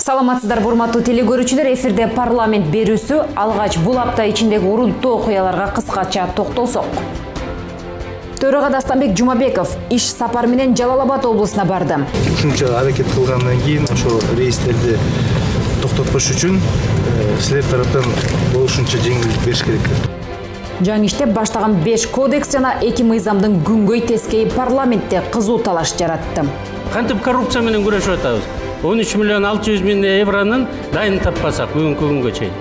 Саламатсыздар урматтуу телекөрүүчүлөр, эфирде парламент берүүсү. Алгач бул апта ичиндеги урунттуу окуяларга кыскача токтолсок. Төрага Дастанбек Жумабеков иш сапар менен Жалал Абад облусуна барды. Ушунча аракет кылгандан кийин ошо рейстерди токтотпош үчүн силер тараптан болушунча жеңилдик бериш керек. Жаңы иштеп баштаган 5 кодекс жана 2 мыйзамдын күнгөй тескейи парламентте кызуу талаш жаратты. Кантип коррупция менен күрөшүп атабыз. 13 миллион 600 миң евронун дайын таппасак бүгүнкү күнгө чейин.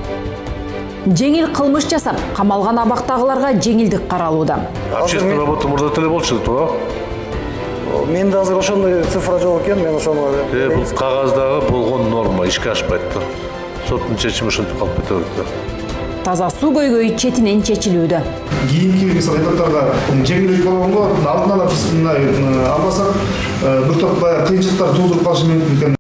Жеңил кылмыш жасап, камалган абактагыларга жеңилдик каралууда. Общественный работа мурда теле болчу, туура? Менде азыр ошондой цифра жок экен, мен ошону. Бул кагаздагы болгон норма ишке ашпайт да. Соттун чечими ошентип калып кете берет да. Таза суу көйгөйү четинен чечилүүдө. Кийинки эпаттарга жеңилдик болгонго алдын ала биз албасак бир топ кыйынчылыктар туудуруп калышы мүмкүн экен.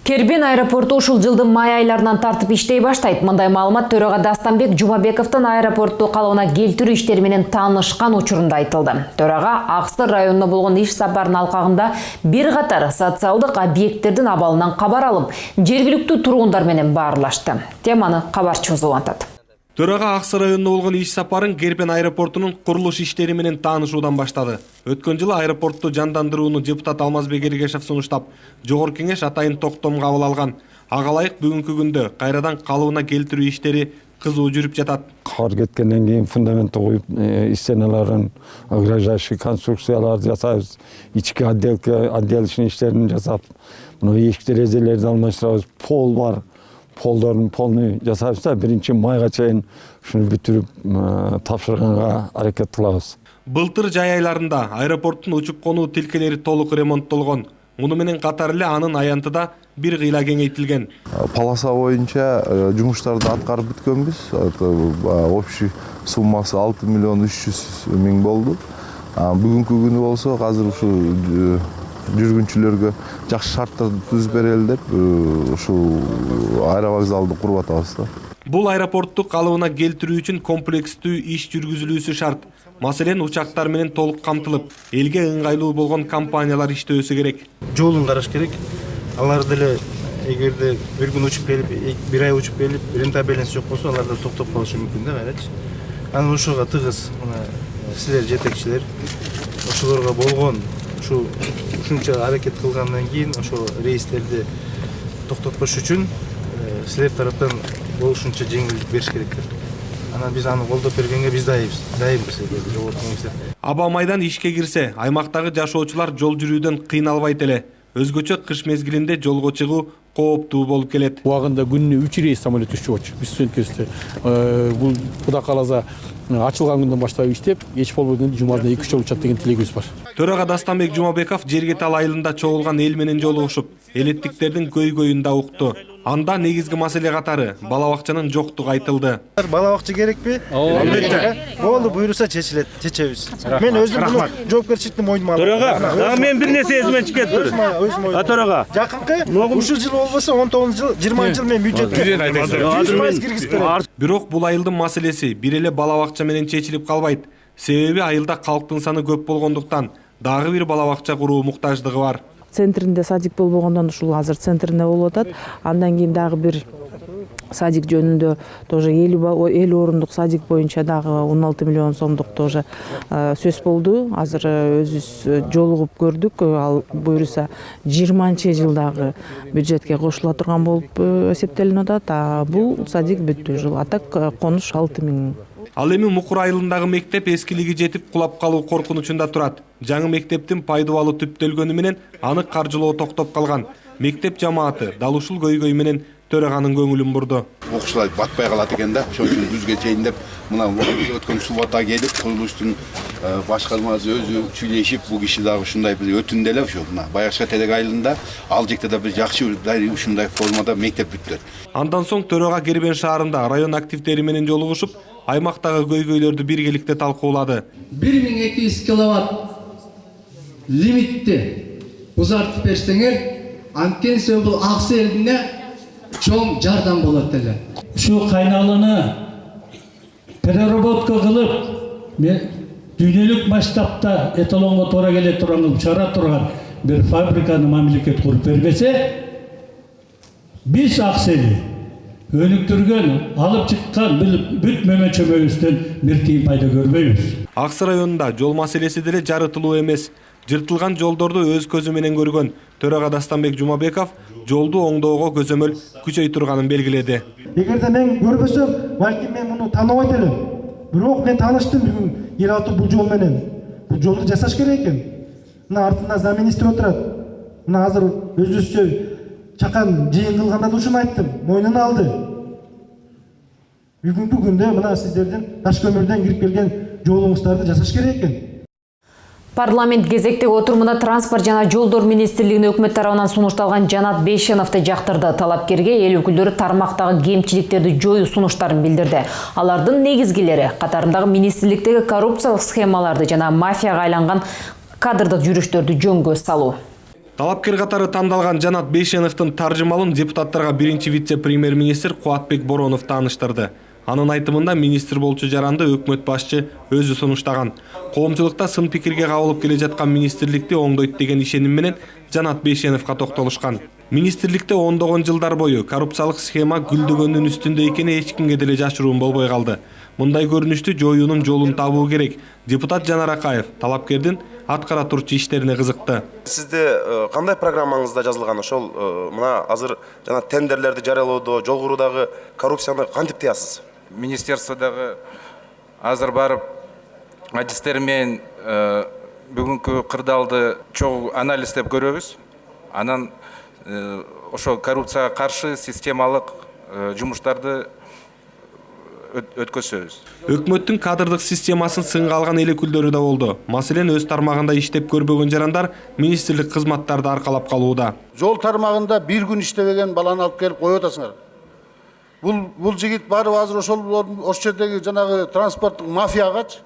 Кербен аэропорту ушул жылдын май айларынан тартып иштей баштайт. Мындай маалымат Төрага Дастанбек Жумабековдун аэропортту калыбына келтирүү иштери менен таанышкан учурунда айтылды. Төрага Аксыр районуна болгон иш сапарынын алкагында бир катар социалдык объекттердин абалынан кабар алып, жергиликтүү тургундар менен баарлашты. Теманы кабарчы узулантат. Төрага Аксыр районуна болгон иш сапарын Кербен аэропортунун курулуш иштери менен таанышуудан баштады. Өткөн жылы аэропортту жандандырууну депутат Алмазбек Эргешев сунуштап, жогорку кеңеш атайын токтом кабыл алган. Ага ылайык бүгүнкү күндө кайрадан калыбына келтирүү иштери кызуу жүрүп жатат. Кар кеткенден кийин фундаментти коюп, стеналарын, ограждающий конструкцияларды жасайбыз, ички отделочный иштерин жасап, мына эшик терезелерди алмаштырабыз, пол бар. Полдарын полный жасайбыз да, биринчи майга чейин ушуну бүтүрүп тапшырганга аракет кылабыз. Былтыр жай айларында аэропорттун учуп конуу тилкелери толук ремонттолгон. Муну менен катар эле анын аянтыда бир кыйла кеңейтилген. Полоса боюнча жумуштарды аткарып бүткөнбүз. Общий суммасы 6 миллион 300 миң болду. Бүгүнкү күнү болсо азыр ушу жүргүнчүлөргө жакшы шарттарды түзүп берели деп ушул аэровокзалды куруп атабыз да. Бул аэропортту калыбына келтирүү үчүн комплекстүү иш жүргүзүлүүсү шарт. Маселен, учактар менен толук камтылып, элге ыңгайлуу болгон компаниялар иштөөсү керек. Жолун караш керек. Алар деле эгерде бир күн учуп келип, бир ай учуп келип, рентабельность жок болсо, алар да токтоп калышы мүмкүн да, кайрачы. Анан ошого тыгыз силер жетекчилер ошолорго болгон ушунча аракет кылгандан кийин ошо рейстерди токтотпош үчүн силер тараптан болушунча жеңилдик бериш керек. Анан биз аны колдоп бергенге биз дайынбыз. Аба майдан ишке кирсе, аймактагы жашоочулар жол жүрүүдөн кыйналбайт эле. Өзгөчө кыш мезгилинде жолго чыгуу кооптуу болуп келет. Убагында күнүнө 3 рейс самолет уччубачу. Биз сөөнткөстө бул Кудай кааласа ачылган күндөн баштап иштеп, эч болбогондо жумада 2-3 жол учат деген тилегибиз бар. Төрага Дастанбек Жумабеков Жергетал айылында чогулган эл менен жолугушуп, элеттиктердин көйгөйүн да укту. Анда негизги маселе катары бала бакчанын жоктугу айтылды. Бала бакча керекпи? Албетте. Болду, буйруса чечебиз. Мен өзүм буну жоопкерчиликти мойнума алам. Төрага, мен бир нерсе эсимен чыкет. Төрага. Жакынкы ушул жыл болбосо 19 жыл, 20 жыл мен бюджетке 100% киргизип берем. Бирок бул айылдын маселеси бир эле бала бакча менен чечилип калбайт. Себеби айылда калктын саны көп болгондуктан дагы бир бала бакча куруу муктаждыгы бар. Центринде садик болбогондон ушул азыр центринде болуп атат. Андан кийин дагы бир садик жөнүндө тоже 50 орундук садик боюнча дагы 16 миллион сомдук тоже сөз болду. Азыр өзүбүз жолугуп көрдүк. Ал буйруса 20-жылдагы бюджетке кошула турган болуп эсептелип атат. Бул садик бүттү жыл. Атак конуш 6 миң. Ал эми Мукур айылындагы мектеп эскилиги жетип кулап калуу коркунучунда турат. Жаңы мектептин пайдубалы түптөлгөнү менен аны каржылоо токтоп калган. Мектеп жамааты дал ушул көйгөй менен төраганын көңүлүн бурду. Окуучулар батпай калат экен да, ошон үчүн күзгө чейин деп мына өткөн суббота келип, курулуштун башкармасы өзү сүйлөшүп, бул киши дагы ушундай бир өтүндү эле ушу мына Баякчы Терек айылында ал жекте да бир жакшы ушундай формада мектеп бүттүр. Андан соң Төрага Кербен шаарында район активдери менен жолугушуп, аймактагы көйгөйлөрдү биргеликте талкуулады. 1200 киловатт лимитти узартып берсеңер, анткени бул Аксы элине чоң жардам болот эле. Ушу кайналаны переработка кылып, дүйнөлүк масштабта эталонго туура келе турган, чыгара турган bir fabrikаны мамлекет kurup бербесе, biz Аксели өнүктүргөн, алып чыккан бүт мөмө-чөмөбүздөн бир тыйын пайда көрбөйбүз. Аксы районунда жол маселеси деле жарытылуу эмес. Жыртылган жолдорду өз көзү менен көргөн төрага Дастанбек Жумабеков жолду оңдоого көзөмөл күчөйтүрганын белгиледи. Эгерде мен көрбөсөм, балким мен муну тааныбайт элем. Бирок мен тааныштым бүгүн эл алты бул жол менен. Бул жолду жасаш керек экен. Мына артында замминистр отурат. Мына азыр өзүбүзчө чакан жыйын кылганда да ушуну айттым, мойнуна алды. Бүгүнкү күндө мына сиздердин таш көмүрдөн кирип келген жолуңуздарды жасаш керек экен. Парламент кезектеги отурумунда транспорт жана жолдор министрлигине өкмөт тарабынан сунушталган Жанат Бейшеновду жактырды. Талапкерге эл өкүлдөрү тармактагы кемчиликтерди жоюу сунуштарын билдирди. Алардын негизгилери катарындагы министрликтеги коррупциялык схемаларды жана мафияга айланган кадрдык жүрүштөрдү жөнгө салуу. Талапкер катары тандалган Жанат Бейшеновдун таржымалын депутаттарга биринчи вице-премьер-министр Кубатбек Боронов тааныштырды. Анын айтымында министр болчу жаранды өкмөт башчы өзү сунуштаган. Коомчулукта сын пикирге кабылып келе жаткан министрликти оңдойт деген ишеним менен Жанат Бейшеновго токтолушкан. Министрликте ондогон жылдар бою коррупциялык схема гүлдөгөндүн үстүндө экени эч кимге деле жашыруун болбой калды. Мындай көрүнүштү жоюунун жолун табуу керек. Депутат Жанар Акаев талапкердин аткара турчу иштерине кызыкты. Сизде кандай программаңызда жазылган ошол мына азыр жана тендерлерди жарыялоодо, жол куруудагы коррупцияны кантип тыясыз? Министерстводагы азыр барып адистер менен бүгүнкү кырдаалды чогуу анализдеп көрөбүз. Анан ошо коррупцияга каршы системалык жумуштарды өткөзөбүз. Өкмөттүн кадрдык системасын сынга алган эл өкүлдөрү да болду. Маселен, өз тармагында иштеп көрбөгөн жарандар министрлик кызматтарды аркалап калууда. Жол тармагында бир күн иштебеген баланы алып келип коюп атасыңар. Бул жигит барып азыр ошол жердеги жанагы транспорттук мафиягачы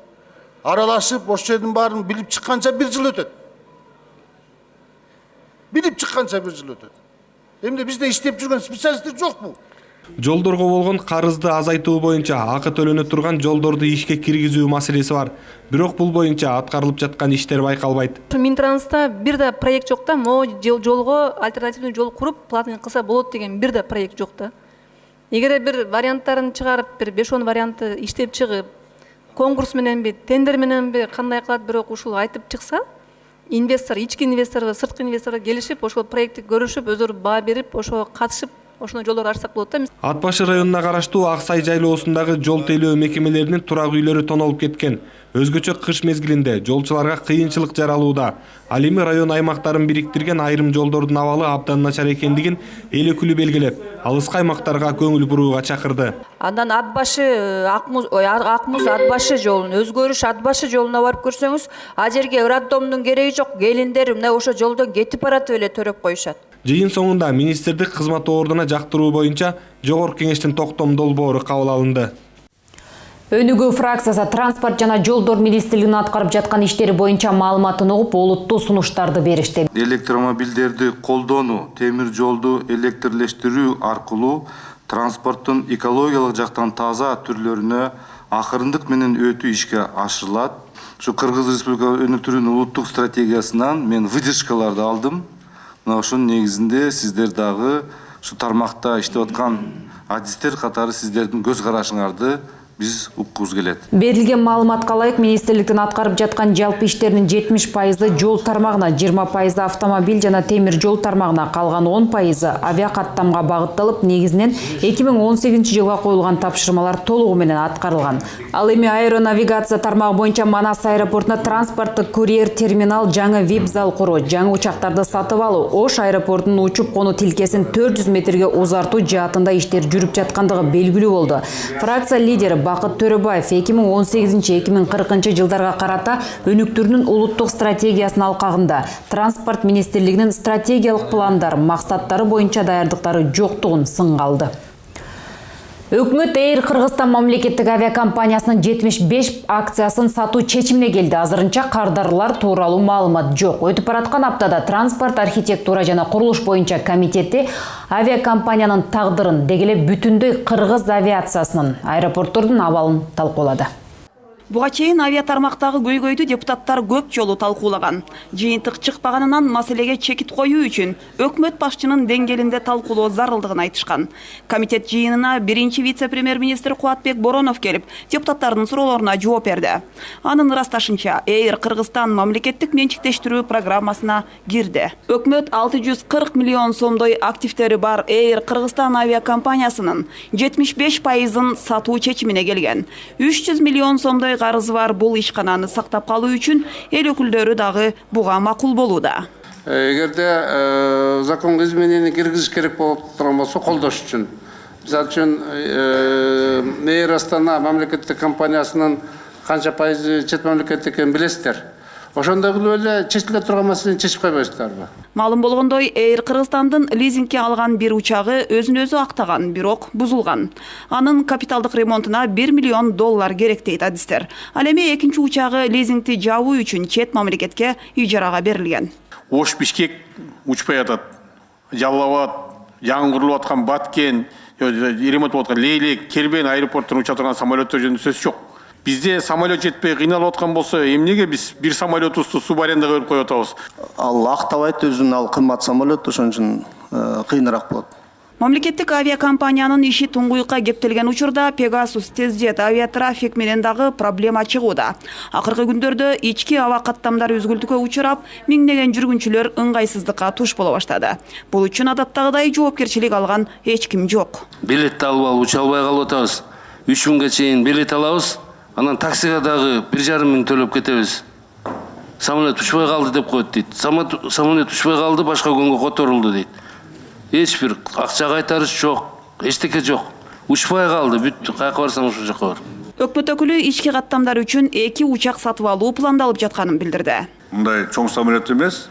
аралашып, ошол жердин баарын билип чыкканча 1 жыл өтөт. Билип чыкканча 1 жыл өтөт. Эмне бизде иштеп жүргөн специалисттер жокпу? Жолдорго болгон карызды азайтуу боюнча акы төлөнө турган жолдорду ишке киргизүү маселеси бар. Бирок бул боюнча аткарылып жаткан иштер байкалбайт. Минтранста бир да проект жок да, могу жолго альтернативный жол куруп платный кылса болот деген бир да проект жок да. Эгер бир варианттарын чыгарып, бир 5-10 вариантты иштеп чыгып, конкурс мененби, тендер мененби кандай кылат бирок ушул айтып чыкса, инвестор, ички инвестор, сырткы инвестор келишип, ошол проектти көрүшүп, өздөрү баа берип, ошого катышып, ошону жолдор ачсак болот да. Ат башы районуна караштуу Аксай жайлоосундагы жол тейлөө мекемелеринин турак үйлөрү тонолуп кеткен. Өзгөчө кыш мезгилинде жолчуларга кыйынчылык жаралууда. Ал эми район аймактарын бириктирген айрым жолдордун абалы абдан начар экендигин эл өкүлү белгилеп, алыскы аймактарга көңүл бурууга чакырды. Андан ат башы Акмуз ат башы жолун, өзгөрүш ат башы жолуна барып көрсөңүз, а жерге роддомдун кереги жок, келиндер мына ошо жолдон кетип баратып эле төрөп коюшат. Жыйын соңунда министрдик кызмат ордуна жактыруу боюнча Жогорку кеңештин токтом долбоору кабыл алынды. Өнүгүү фракциясы транспорт жана жолдор министрлигинин аткарып жаткан иштери боюнча маалыматын угуп, олуттуу сунуштарды беришти. Электромобилдерди колдонуу, темир жолду электрлештирүү аркылуу транспорттун экологиялык жактан таза түрлөрүнө акырындык менен өтүү ишке ашырылат. Şu Kırgız Respublikası Önüktürü'nün улуттук стратегиясынан мен выдержкаларды алдым. Мына ошонун негизинде сиздер дагы şu тармакта иштеп аткан адистер катары сиздердин көз карашыңарды биз уккубуз келет. Берилген маалыматка ылайык, министрликтин аткарып жаткан жалпы иштеринин 70% жол тармагына, 20% автомобиль жана темир жол тармагына, калган 10% авиакаттамга багытталып, негизинен 2018-жылга коюлган тапшырмалар толугу менен аткарылган. Ал эми аэронавигация тармагы боюнча Манас аэропортуна транспорттук курьер терминал, жаңы вип-зал куруу, жаңы учактарды сатып алуу, Ош аэропортунун учуп конуу тилкесин 400 метрге узартуу жаатында иштер жүрүп жаткандыгы белгилүү болду. Фракция лидери Бакыт Төрөбаев 2018-2040 жылдарга карата өнүктүрүүнүн улуттук стратегиясынын алкагында транспорт министрлигинин стратегиялык пландар, максаттары боюнча даярдыктары жоктугун сынга алды. Өкмөт Эйр Кыргызстан мамлекеттик авиакомпаниясынын 75 акциясын сатуу чечимине келди. Азырынча кардарлар тууралуу маалымат жок. Өтүп бараткан аптада транспорт, архитектура жана курулуш боюнча комитети авиакомпаниянын тагдырын, дегеле бүтүндөй кыргыз авиациясынын, аэропорттордун абалын талкуулады. Буга чейин авиатармактагы көйгөйдү депутаттар көп жолу талкуулаган. Жыйынтык чыкпаганынан маселеге чекит коюу үчүн өкмөт башчынын деңгээлинде талкуулоо зарылдыгын айтышкан. Комитет жыйынына биринчи вице-премьер-министр Кубатбек Боронов келип, депутаттардын суроолоруна жооп берди. Анын ырасташынча, Эйр Кыргызстан мамлекеттик менчиктештирүү программасына кирди. Өкмөт 640 миллион сомдой активтери бар Эйр Кыргызстан авиакомпаниясынын 75%-ын сатуу чечимине келген. 300 миллион сомдой карызы бар бул ишкананы сактап калуу үчүн эл өкүлдөрү дагы буга макул болууда. Эгерде законго изменение киргизиш керек болуп турган болсо колдош үчүн. Мисалы үчүн Эйр Астана мамлекеттик компаниясынын канча пайызы чет мамлекет экенин билесиздер. Ошондой кылып эле чечиле турган маселени чечип койбойсуздарбы? Маалым болгондой, Эйр Кыргызстандын лизингге алган бир учагы өзүн өзү актаган, бирок бузулган. Анын капиталдык ремонтуна $1 миллион керек дейт адистер. Ал эми экинчи учагы лизингти жабуу үчүн чет мамлекетке ижарага берилген. Ош Бишкек учпай атат. Жалал Абад, жаңгырылып аткан Баткен, ремонт болуп аткан Лейлек, Кербен аэропортуна уча турган самолеттер жөнүндө сөз жок. Bizde самолет жетпей кыйналып аткан болсо, эмнеге биз бир самолетубузду суу арендаға берип коюп атабыз? Ал актабайт өзүн, ал кымбат самолет, ошон үчүн кыйыныраак болот. Мамлекеттик авиакомпаниянын иши туңгуюкка кептелген учурда Pegasus тезжет авиатрафик менен дагы проблема чыгууда. Акыркы күндөрдө ички аба каттамдары үзгүлтүккө учурап, миңдеген жүргүнчүлөр ыңгайсыздыкка туш боло баштады. Бул үчүн адаттагыдай жоопкерчилик алган эч ким жок. Билет алып алып уча албай калып атабыз. 3 күнгө чейин билет алабыз. Анан таксига дагы 1,5 миң төлөп кетебиз. Самолет учпай калды деп коет дейт. Самолет учпай калды, башка күнгө которулду дейт. Эч бир акча кайтарыш жок, эчтеке жок. Учпай калды, бүттү, каяка барсаң ошол жака бар. Өкмөт өкүлү ички каттамдар үчүн 2 учак сатып алуу пландалып жатканын билдирди. Мындай чоң самолет эмес,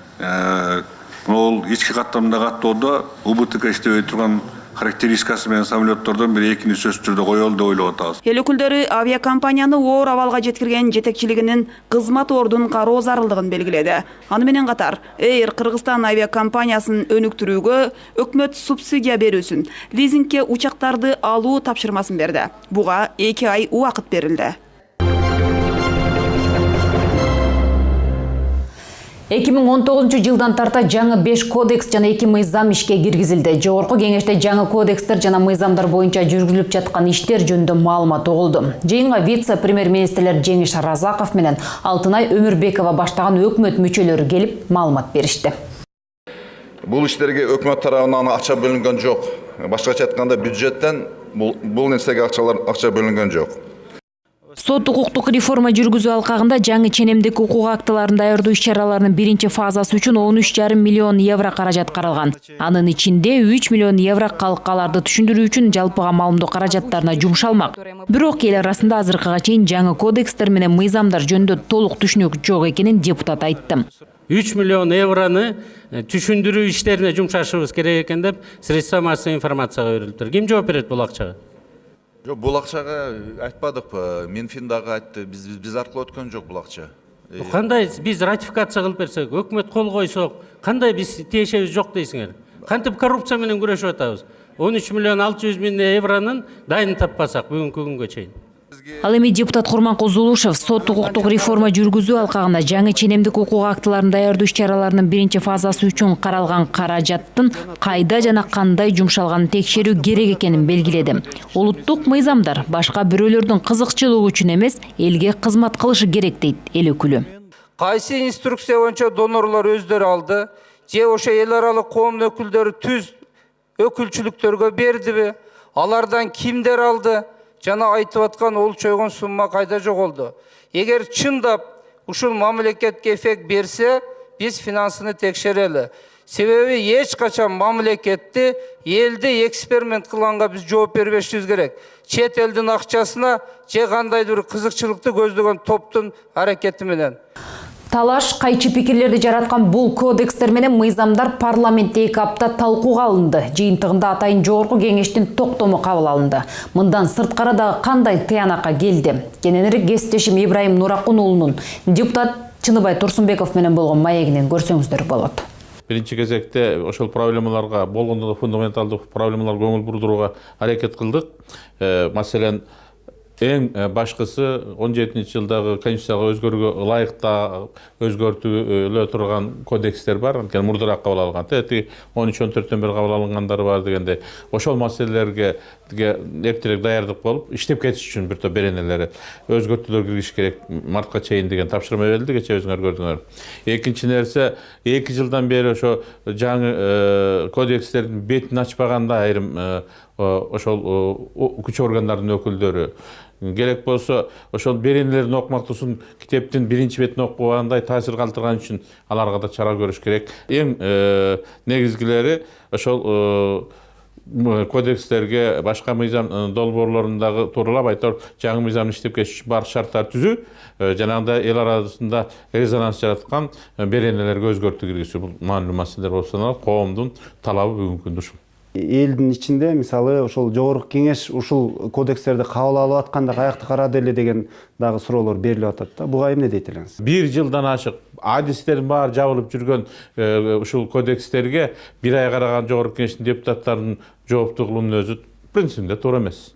ол ички каттамда каттоодо УБТК иштебей турган характеристикасы менен самолеттордон бир экини сөзсүз түрдө коелу деп ойлоп атабыз. Эл өкүлдөрү авиакомпанияны оор абалга жеткирген жетекчилигинин кызмат ордун кароо зарылдыгын белгиледи. Аны менен катар Эйр Кыргызстан авиакомпаниясын өнүктүрүүгө өкмөт субсидия берүүсүн, лизингге учактарды алуу тапшырмасын берди. Буга 2 ай убакыт берилди. 2019 жылдан тарта жаңы 5 кодекс жана 2 мыйзам ишке киргизилди. Жогорку кеңеште жаңы кодекстер жана мыйзамдар боюнча жүргүзүлүп жаткан иштер жөнүндө маалымат угулду. Жыйынга вице-премьер-министрлер Жеңиш Разаков менен Алтынай Өмүрбекова баштаган өкмөт мүчөлөрү келип маалымат беришти. Бул иштерге өкмөт тарабынан акча бөлүнгөн жок. Башкача айтканда бюджеттен бул нерсеге акча бөлүнгөн жок. Сот укуктук реформа жүргүзүү алкагында жаңы ченемдик укук актыларын даярдоо иш-чараларынын биринчи фазасы үчүн 13,5 миллион евро каражат каралган. Анын ичинде 3 миллион евро калкаларды түшүндүрүү үчүн жалпыга маалымдоо каражаттарына жумшалмак. Бирок эл арасында азыркыга чейин жаңы кодекстер менен мыйзамдар жөнүндө толук түшүнүк жок экенин депутат айтты. 3 миллион евроны түшүндүрүү иштерине жумшашыбыз керек экен деп средства массовой информацияга берилиптир. Ким жооп берет бул акчага? Жок, бул акчага айтпадыкпы. Минфин дагы айтты. Биз аркылуу өткөн жок бул акча. Кандай биз ратификация кылып берсек, өкмөт кол койсок, кандай биз тиешебиз жок дейсиңер? Кантип коррупция менен күрөшүп атабыз? 13 миллион 600 миң евронун дайын таппасак бүгүнкү күнгө чейин. Ал эми депутат Курманкул Зулушев сот укуктук реформа жүргүзүү алкагында жаңы ченемдик укук актыларын даярдоо иш-чараларынын биринчи фазасы үчүн каралган каражаттын кайда жана кандай жумшалганын текшерүү керек экенин белгиледи. Улуттук мыйзамдар башка бирөөлөрдүн кызыкчылыгы үчүн эмес, элге кызмат кылышы керек дейт эл өкүлү. Кайсы инструкция боюнча донорлор өздөрү алды, же ошо эл аралык коом өкүлдөрү түз өкүлчүлүктөргө бердиби? Алардан кимдер алды? Жана айтып аткан ол чойгон сумма кайда жоголду? Эгер чындап ушул мамлекетке эффект берсе, биз финансыны текшерели. Себеби эч качан мамлекетти элди эксперимент кылганга биз жооп бербешибиз керек. Чет элдин акчасына же кандайдыр кызыкчылыкты көздөгөн топтун аракети менен. Талаш, кайчы пикирлерди жараткан бул кодекстер менен мыйзамдар парламентте 2 апта талкууга алынды. Жыйынтыгында атайын жогорку кеңештин токтому кабыл алынды. Мындан сырткары дагы кандай тыянакка келди? Кененирээк кесиптешим Ибраим Нуракун уулунун депутат Чыныбай Турсунбеков менен болгон маегинен көрсөңүздөр болот. Биринчи кезекте ошол проблемаларга болгондо фундаменталдык проблемаларга көңүл бурдурууга аракет кылдык. Маселен, Эң башкысы 17-жылдагы конституцияга өзгөрүүгө ылайыкта өзгөртүлө турган кодекстер бар. Анткени мурдараак кабыл алынган. 13-14-төн бери кабыл алынгандары бар дегенде, ошол маселелерге эртерээк даярдык болуп, иштеп кетиш үчүн бир топ беренелери өзгөртүүлөр киргизиш керек мартка чейин деген тапшырма берилди, кечээ өзүңөр көрдүңөр. Экинчи нерсе, 2 жылдан бери ошо жаңы кодекстердин бетин ачпаганда айрым ошол күч органдардын өкүлдөрү керек болсо ошол беренелерин окумактуусун китептин биринчи бетин окугандай таасир калтырган үчүн аларга да чара көрүш керек. Эң негизгилери ошол кодекстерге башка мыйзам долбоорлорундагы тууралап айтор жаңы мыйзам иштеп кетиш үчүн баардык шарттар түзүү, жанагындай эл арасында резонанс жараткан беренелерге өзгөртүү киргизүү бул маанилүү маселелер болуп саналат. Коомдун талабы бүгүнкү күндө ушул. Элдин ичинде мисалы ошол жогорку кеңеш ушул кодекстерди кабыл алып атканда каякты карады эле деген дагы суроолор берилип атат да. Буга эмне дейт элеңиз? 1 жылдан ашык адистерин баары жабылып жүргөн ушул кодекстерге 1 ай караган жогорку кеңештин депутаттарынын жооптуулугунун өзү принципинде туура эмес.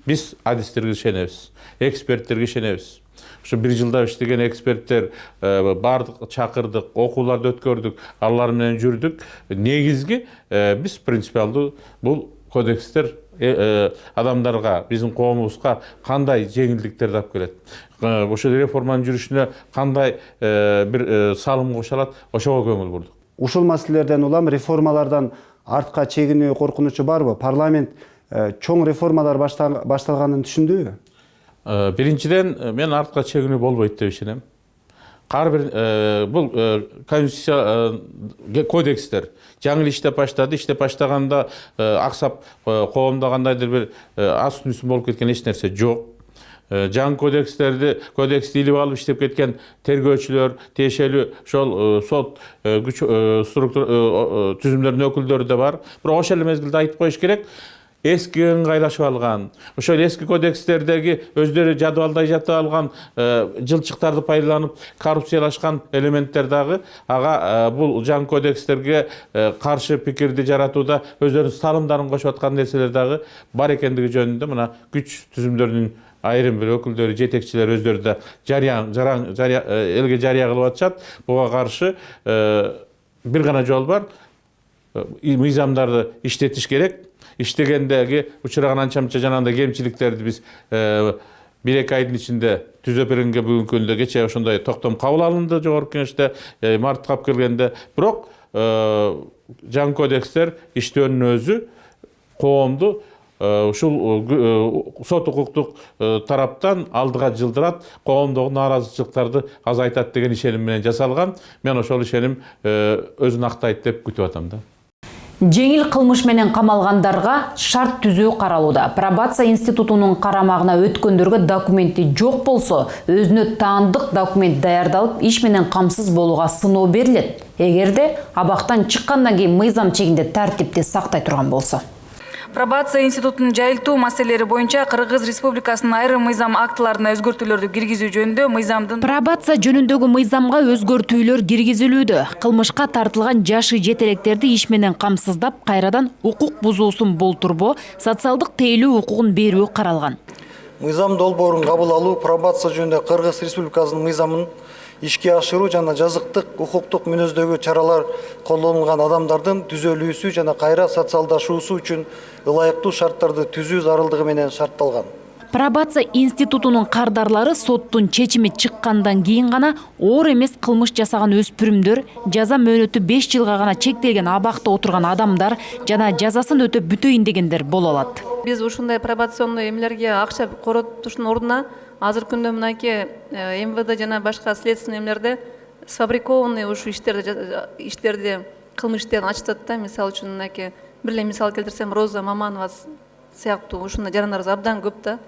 Биз адистерге ишенебиз, эксперттерге ишенебиз. Ушу 1 жылда иштеген эксперттер баардык чакырдык, окууларды өткөрдүк, алар менен жүрдүк. Негизги биз принципиалдуу бул кодекстер адамдарга, биздин коомубузга кандай жеңилдиктерди алып келет. Ошол реформанын жүрүшүнө кандай бир салым кошо алат, ошого көңүл бурдук. Ушул маселелерден улам реформалардан артка чегинүү коркунучу барбы? Парламент чоң реформалар башталганын түшүндүбү? Биринчиден, мен артка чегинүү болбойт деп ишенем. Ар бир бул конституция кодекстер жаңы иштеп баштады. Иштеп баштаганда аксап коомдо кандайдыр бир ас-түнүсүн болуп кеткен эч нерсе жок. Жаңы кодексти илип алып иштеп кеткен тергөөчүлөр, тиешелүү ошол сот күч түзүмдөрүнүн өкүлдөрү да бар. Бирок ошол эле мезгилде айтып коюш керек, эски ыңгайлашып алган, ошол эски кодекстердеги өздөрү жадыбалдай жатып алган жылчыктарды пайдаланып коррупциялашкан элементтер дагы ага бул жаңы кодекстерге каршы пикирди жаратууда өздөрүнүн салымдарын кошуп аткан нерселер дагы бар экендиги жөнүндө мына күч түзүмдөрүнүн айрым бир өкүлдөрү, жетекчилери өздөрү да элге жарыя кылып атышат. Буга каршы бир гана жол бар. Мыйзамдарды иштетиш керек. Иштегендеги учураган анча-мынча жанагындай кемчиликтерди биз 1-2 айдын ичинде түзөп бергенге бүгүнкү күндө кечээ ошондой токтом кабыл алынды жогорку кеңеште марткап келгенде. Бирок жаңы кодекстер иштөөнүн өзү коомду ушул сот укуктук тараптан алдыга жылдырат, коомдогу нааразычылыктарды азайтат деген ишеним менен жасалган. Мен ошол ишеним өзүн актайт деп күтүп атам да. Жеңил кылмыш менен камалгандарга шарт түзүү каралууда. Пробация институтунун карамагына өткөндөргө документи жок болсо, өзүнө таандык документ даярдалып, иш менен камсыз болууга сыноо берилет. Эгерде абактан чыккандан кийин мыйзам чегинде тартипти сактай турган болсо. Пробация институтунун жайылтуу маселелери боюнча Кыргыз Республикасынын айрым мыйзам актыларына өзгөртүүлөрдү киргизүү жөнүндө мыйзамдын пробация жөнүндөгү мыйзамга өзгөртүүлөр киргизилүүдө. Кылмышка тартылган жашы жетелектерди иш менен камсыздап, кайрадан укук бузуусун болтурбоо, социалдык тейлөө укугун берүү каралган. Мыйзам долбоорун кабыл алуу пробация жөнүндө Кыргыз Республикасынын мыйзамын ишке ашыруу жана жазыктык укуктук мүнөздөгү чаралар колдонулган адамдардын түзөлүүсү жана кайра социалдашуусу үчүн ылайыктуу шарттарды түзүү зарылдыгы менен шартталган. Пробация институтунун кардарлары соттун чечими чыккандан кийин гана оор эмес кылмыш жасаган өспүрүмдөр, жаза мөөнөтү 5 жылга гана чектелген абакта отурган адамдар жана жазасын өтөп бүтөйүн дегендер боло алат. Биз ушундай пробационный эмелерге акча коротуштун ордуна азыркы күндө мынакей МВД жана башка следственный эмелерде сфабрикованный ушу иштерди кылмыш иштерин ачтат да. Мисалы үчүн мынакей бир эле мисал келтирсем, Роза Маманова сыяктуу ушундай жарандарыбыз абдан көп да.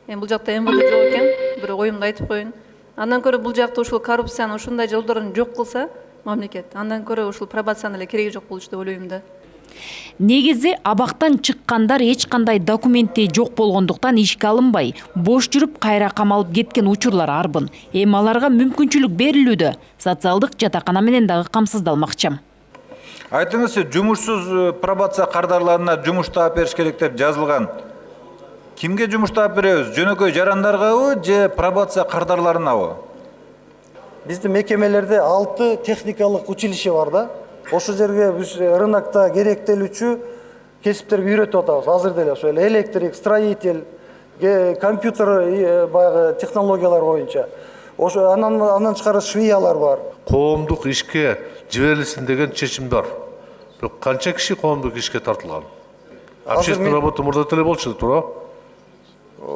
Бул жакта МВД жок экен, бирок оюмду айтып коеюн. Андан көрө бул жакта ушул коррупциянын ушундай жолдорун жок кылса мамлекет, андан көрө ушул пробациянын эле кереги жок болчу деп ойлойм да. Негизи абактан чыккандар эч кандай документи жок болгондуктан ишке алынбай, бош жүрүп кайра камалып кеткен учурлар арбын. Эми аларга мүмкүнчүлүк берилүүдө. Социалдык жатакана менен дагы камсыздалмакчы. Айтыңызчы, жумушсуз пробация кардарларына жумуш таап бериш керек деп жазылган. Кимге жумуштап беребиз? Жөнөкөй жарандаргабы же пробация кардарларынабы? Биздин мекемелерде 6 техникалык училище бар да. Ошол жерге биз рынокто керектелүүчү кесиптерге үйрөтүп атабыз. Азыр деле ошо электрик, строитель, компьютер баягы технологиялар боюнча. Ошо андан тышкары швеялар бар. Коомдук ишке жиберилсин деген чечим бар. Бирок канча киши коомдук ишке тартылган? Общественный работа мурда деле болчу, туура?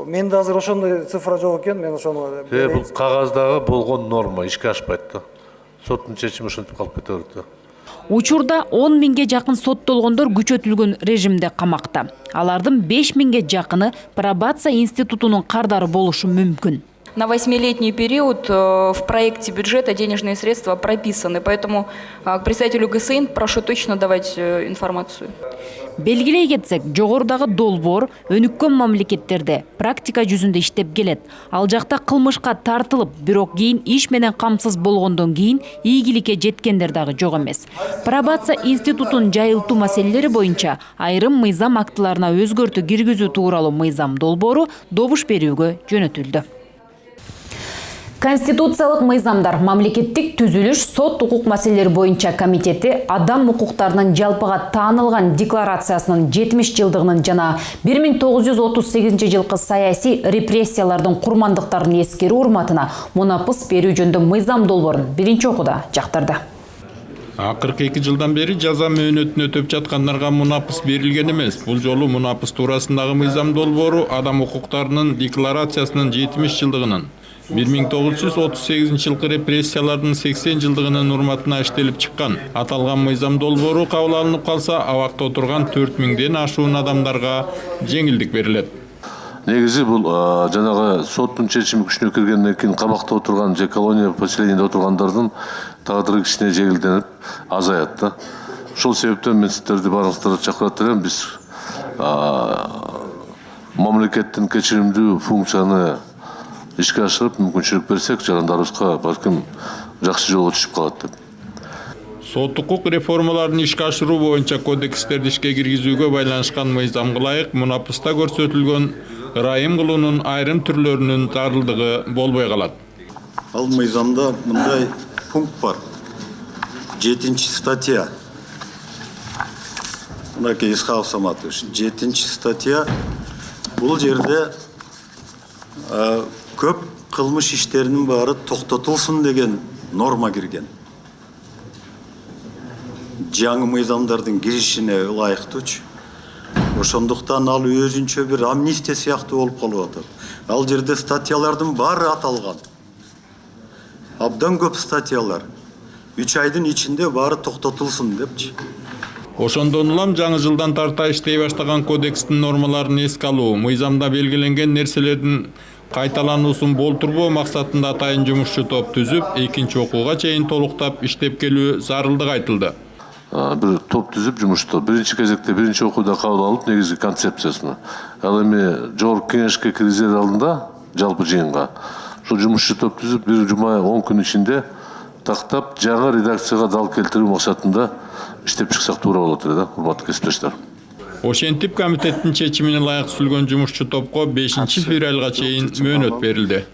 Менде азыр ошондой цифра жок экен, мен ошону Бул кагаздагы болгон норма ишке ашпайт да. Соттун чечими ошентип калып кете берет да. Учурда 10 миңге жакын соттолгондор күчөтүлгөн режимде камакта. Алардын 5 миңге жакыны пробация институтунун кардары болушу мүмкүн. На 8-летний период в проекте бюджета денежные средства прописаны, поэтому к представителю ГСИН прошу точно давать информацию. Белгилей кетсек, жогорудагы долбоор өнүккөн мамлекеттерде практика жүзүндө иштеп келет. Ал жакта кылмышка тартылып, бирок кийин иш менен камсыз болгондон кийин ийгиликке жеткендер дагы жок эмес. Пробация институтун жайылтуу маселелери боюнча айрым мыйзам актыларына өзгөртүү киргизүү тууралуу мыйзам долбоору добуш берүүгө жөнөтүлдү. Конституциялык мыйзамдар мамлекеттик түзүлүш сот укук маселелери боюнча комитети адам укуктарынын жалпыга таанылган декларациясынын 70 жылдыгынын жана 1938 жылкы саясий репрессиялардын курмандыктарын эскерүү урматына мунапыс берүү жөнүндө мыйзам долбоорун биринчи окууда жактырды. Акыркы 2 жылдан бери жаза мөөнөтүн өтөп жаткандарга мунапыс берилген эмес. Бул жолу мунапыс туурасындагы мыйзам долбоору адам укуктарынын декларациясынын 70 жылдыгынын 1938 жылкы репрессиялардын 80 жылдыгынын урматына иштелип чыккан. Аталган мыйзам долбоору кабыл алынып калса, абакта отурган 4000ден ашуун адамдарга жеңилдик берилет. Негизи бул жанагы соттун чечими күчүнө киргенден кийин камакта отурган же колония поселениеде отургандардын тагдыры кичине жеңилденип азаят да. Ошол себептен мен сиздерди баарыңыздарды чакырат элем. Биз мамлекеттин кечиримдүү функцияны ишке ашырып мүмкүнчүлүк берсек, жарандарыбызга балким жакшы жолго түшүп калат деп. Сот укук реформаларын ишке ашыруу боюнча кодекстерди ишке киргизүүгө байланышкан мыйзамга ылайык мунапыста көрсөтүлгөн ырайым кылуунун айрым түрлөрүнүн зарылдыгы болбой калат. Ал мыйзамда мындай пункт бар. 7-ci статья. Мынакей Исхаков Саматович, 7-ci статья. Бул жерде көп кылмыш иштеринин баары токтотулсун деген норма кирген. Жаңы мыйзамдардын киришине ылайыктуучу. Ошондуктан ал өзүнчө бир амнистия сыяктуу болуп калып атат. Ал жерде статьялардын баары аталган. Абдан көп статьялар. 3 айдын ичинде баары токтотулсун депчи. Ошондон улам жаңы жылдан тарта иштей баштаган кодекстин нормаларын эске алуу, мыйзамда белгиленген нерселердин кайталануусун болтурбоо максатында атайын жумушчу топ түзүп, 2-ci окууга чейин толуктап иштеп келүү зарылдыгы айтылды. Бир топ түзүп жумушту биринчи кезекте биринчи окууда кабыл алып, негизги концепциясыны. Ал эми жогорку кеңешке киргизер алдында жалпы жыйынга ушул жумушчу топ түзүп, бир жума 10 күн ичинде тактап, жаңы редакцияга дал келтирүү максатында иштеп чыксак туура болот эле да, урматтуу кесиптештер. Ошентип комитеттин чечимине ылайык түзүлгөн жумушчу топко 5-февралга чейин мөөнөт берилди.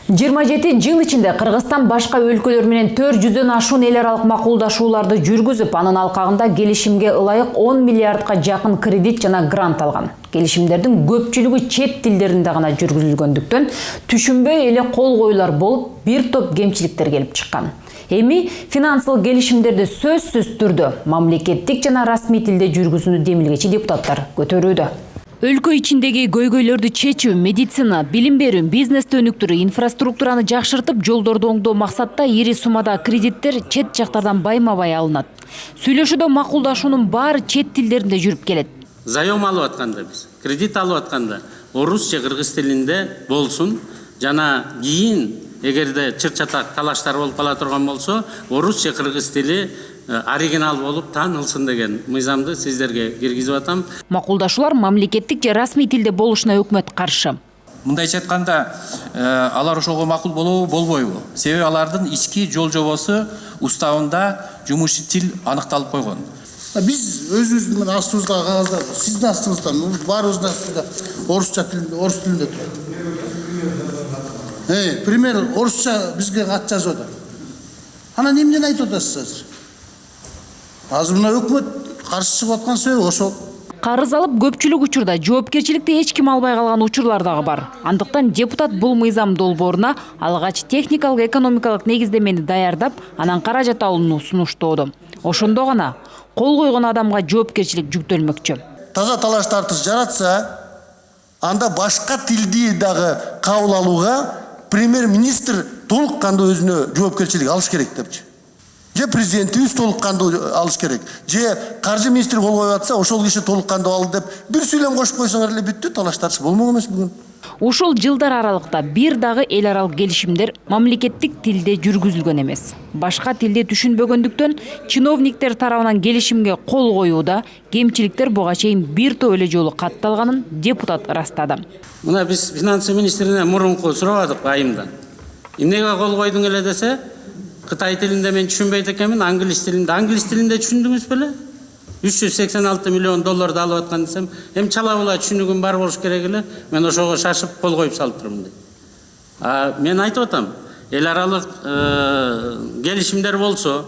27 жыл ичинде Кыргызстан башка өлкөлөр менен 400дөн ашуун эл аралык макулдашууларды жүргүзүп, анын алкагында келишимге ылайык 10 миллиардка жакын кредит жана грант алган. Келишимдердин көпчүлүгү чет тилдеринде гана жүргүзүлгөндүктөн түшүнбөй эле кол коюлар болуп, бир топ кемчиликтер келип чыккан. Эми финансылык келишимдерди сөзсүз түрдө мамлекеттик жана расмий тилде жүргүзүүнү демилгечи депутаттар көтөрүүдө. Өлкө ичиндеги көйгөйлөрдү чечүү, медицина, билим берүү, бизнести өнүктүрүү, инфраструктураны жакшыртып, жолдорду оңдоо максатта ири суммада кредиттер чет жактардан байма-бай алынат. Сүйлөшүүдө макулдашуунун баары чет тилдеринде жүрүп келет. Заем алып атканда биз, кредит алып атканда орус же кыргыз тилинде болсун, жана кийин эгерде чыр-чатак талаштар болуп кала турган болсо, орус же кыргыз тили оригинал болуп таанылсын деген мыйзамды сиздерге киргизип атам. Макулдашуулар мамлекеттик же расмий тилде болушуна өкмөт каршы. Мындайча айтканда, алар ошого макул болобу, болбойбу? Себеби алардын ички жол жобосу уставында жумуш тил аныкталып койгон. Биз өзүбүздүн менен астыбыздагы кагаздар, сиздин астыңызда, баарыбыздын астыбызда орусча тилинде, орус тилинде турат. Пример, орусча бизге кат жазып атат. Анан эмнени айтып атасыз азыр? Азыр мына өкмөт каршы чыгып аткан себеби ошол. Карыз алып көпчүлүк учурда жоопкерчиликти эч ким албай калган учурлар дагы бар. Андыктан депутат бул мыйзам долбооруна алгач техникалык экономикалык негиздемени даярдап, анан каражат алууну сунуштоодо. Ошондо гана кол койгон адамга жоопкерчилик жүктөлмөкчү. Таза талаш тартыш жаратса, анда башка тилди дагы кабыл алууга премьер-министр толук кандуу өзүнө жоопкерчилик алыш керек депчи. Же президентибиз толук кандуу алыш керек. Же каржы министри кол коюп атса, ошол киши толук кандуу алды деп бир сүйлөм кошуп койсоңор эле бүттү, талаш тартыш болмок эмес бүгүн. Ушул жылдар аралыкта бир дагы эл аралык келишимдер мамлекеттик тилде жүргүзүлгөн эмес. Башка тилди түшүнбөгөндүктөн чиновниктер тарабынан келишимге кол коюуда кемчиликтер буга чейин бир топ эле жолу катталганын депутат ырастады. Мына биз финансы министрине мурунку сурабадык айымдан. Эмнеге кол койдуң эле десе, Кытай тилинде мен түшүнбөйт экенмин, англис тилинде түшүндүңүз беле? 386 миллион долларды алып аткан десем, чала була түшүнүгүм бар болуш керек эле. Мен ошого шашып кол коюп салып турмун дейт. Мен айтып атам, эл аралык келишимдер болсо,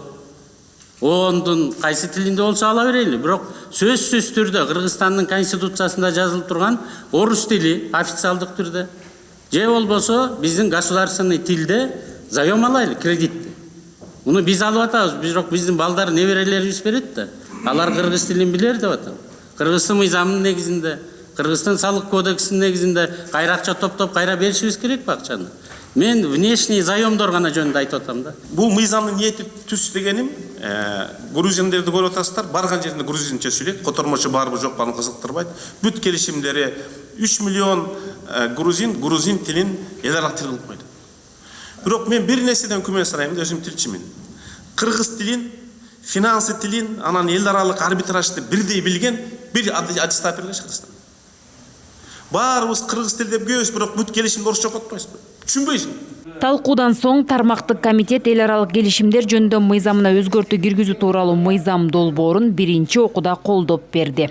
ондун кайсы тилинде болсо ала берели. Бирок сөзсүз түрдө Кыргызстандын конституциясында жазылып турган орус тили официалдык түрдө, же болбосо биздин государственный тилде заем алайлы, кредитти. Муну биз алып атабыз, бирок биздин балдар неберелерибиз берет да. Алар кыргыз тилин билер деп атам. Кыргыздын мыйзамынын негизинде, Кыргыздын салык кодексинин негизинде кайра акча топтоп кайра беришибиз керек акчаны. Мен внешний заемдор гана жөнүндө айтып атам да. Бул мыйзамдын ниети түз дегеним, грузиндерди көрүп атасыздар, барган жеринде грузинче сүйлөйт, котормочу барбы жок баны кызыктырбайт. Бүт келишимдери 3 миллион грузин тилин эл аралык тил кылып койду. Бирок мен бир нерседен күмөн сурайм, өзүм тилчимин. Кыргыз тилин, финансы тилин, анан эл аралык арбитражды бирдей билген бир аттестат бергиле Кыргызстан. Баарыбыз кыргыз тил деп көбүз, бирок бүт келишимди орусча окуп атпайбызбы? Түшүнбөйсүң. Талкуудан соң тармактык комитет эл аралык келишимдер жөнүндө мыйзамына өзгөртүү киргизүү тууралуу мыйзам долбоорун биринчи окууда колдоп берди.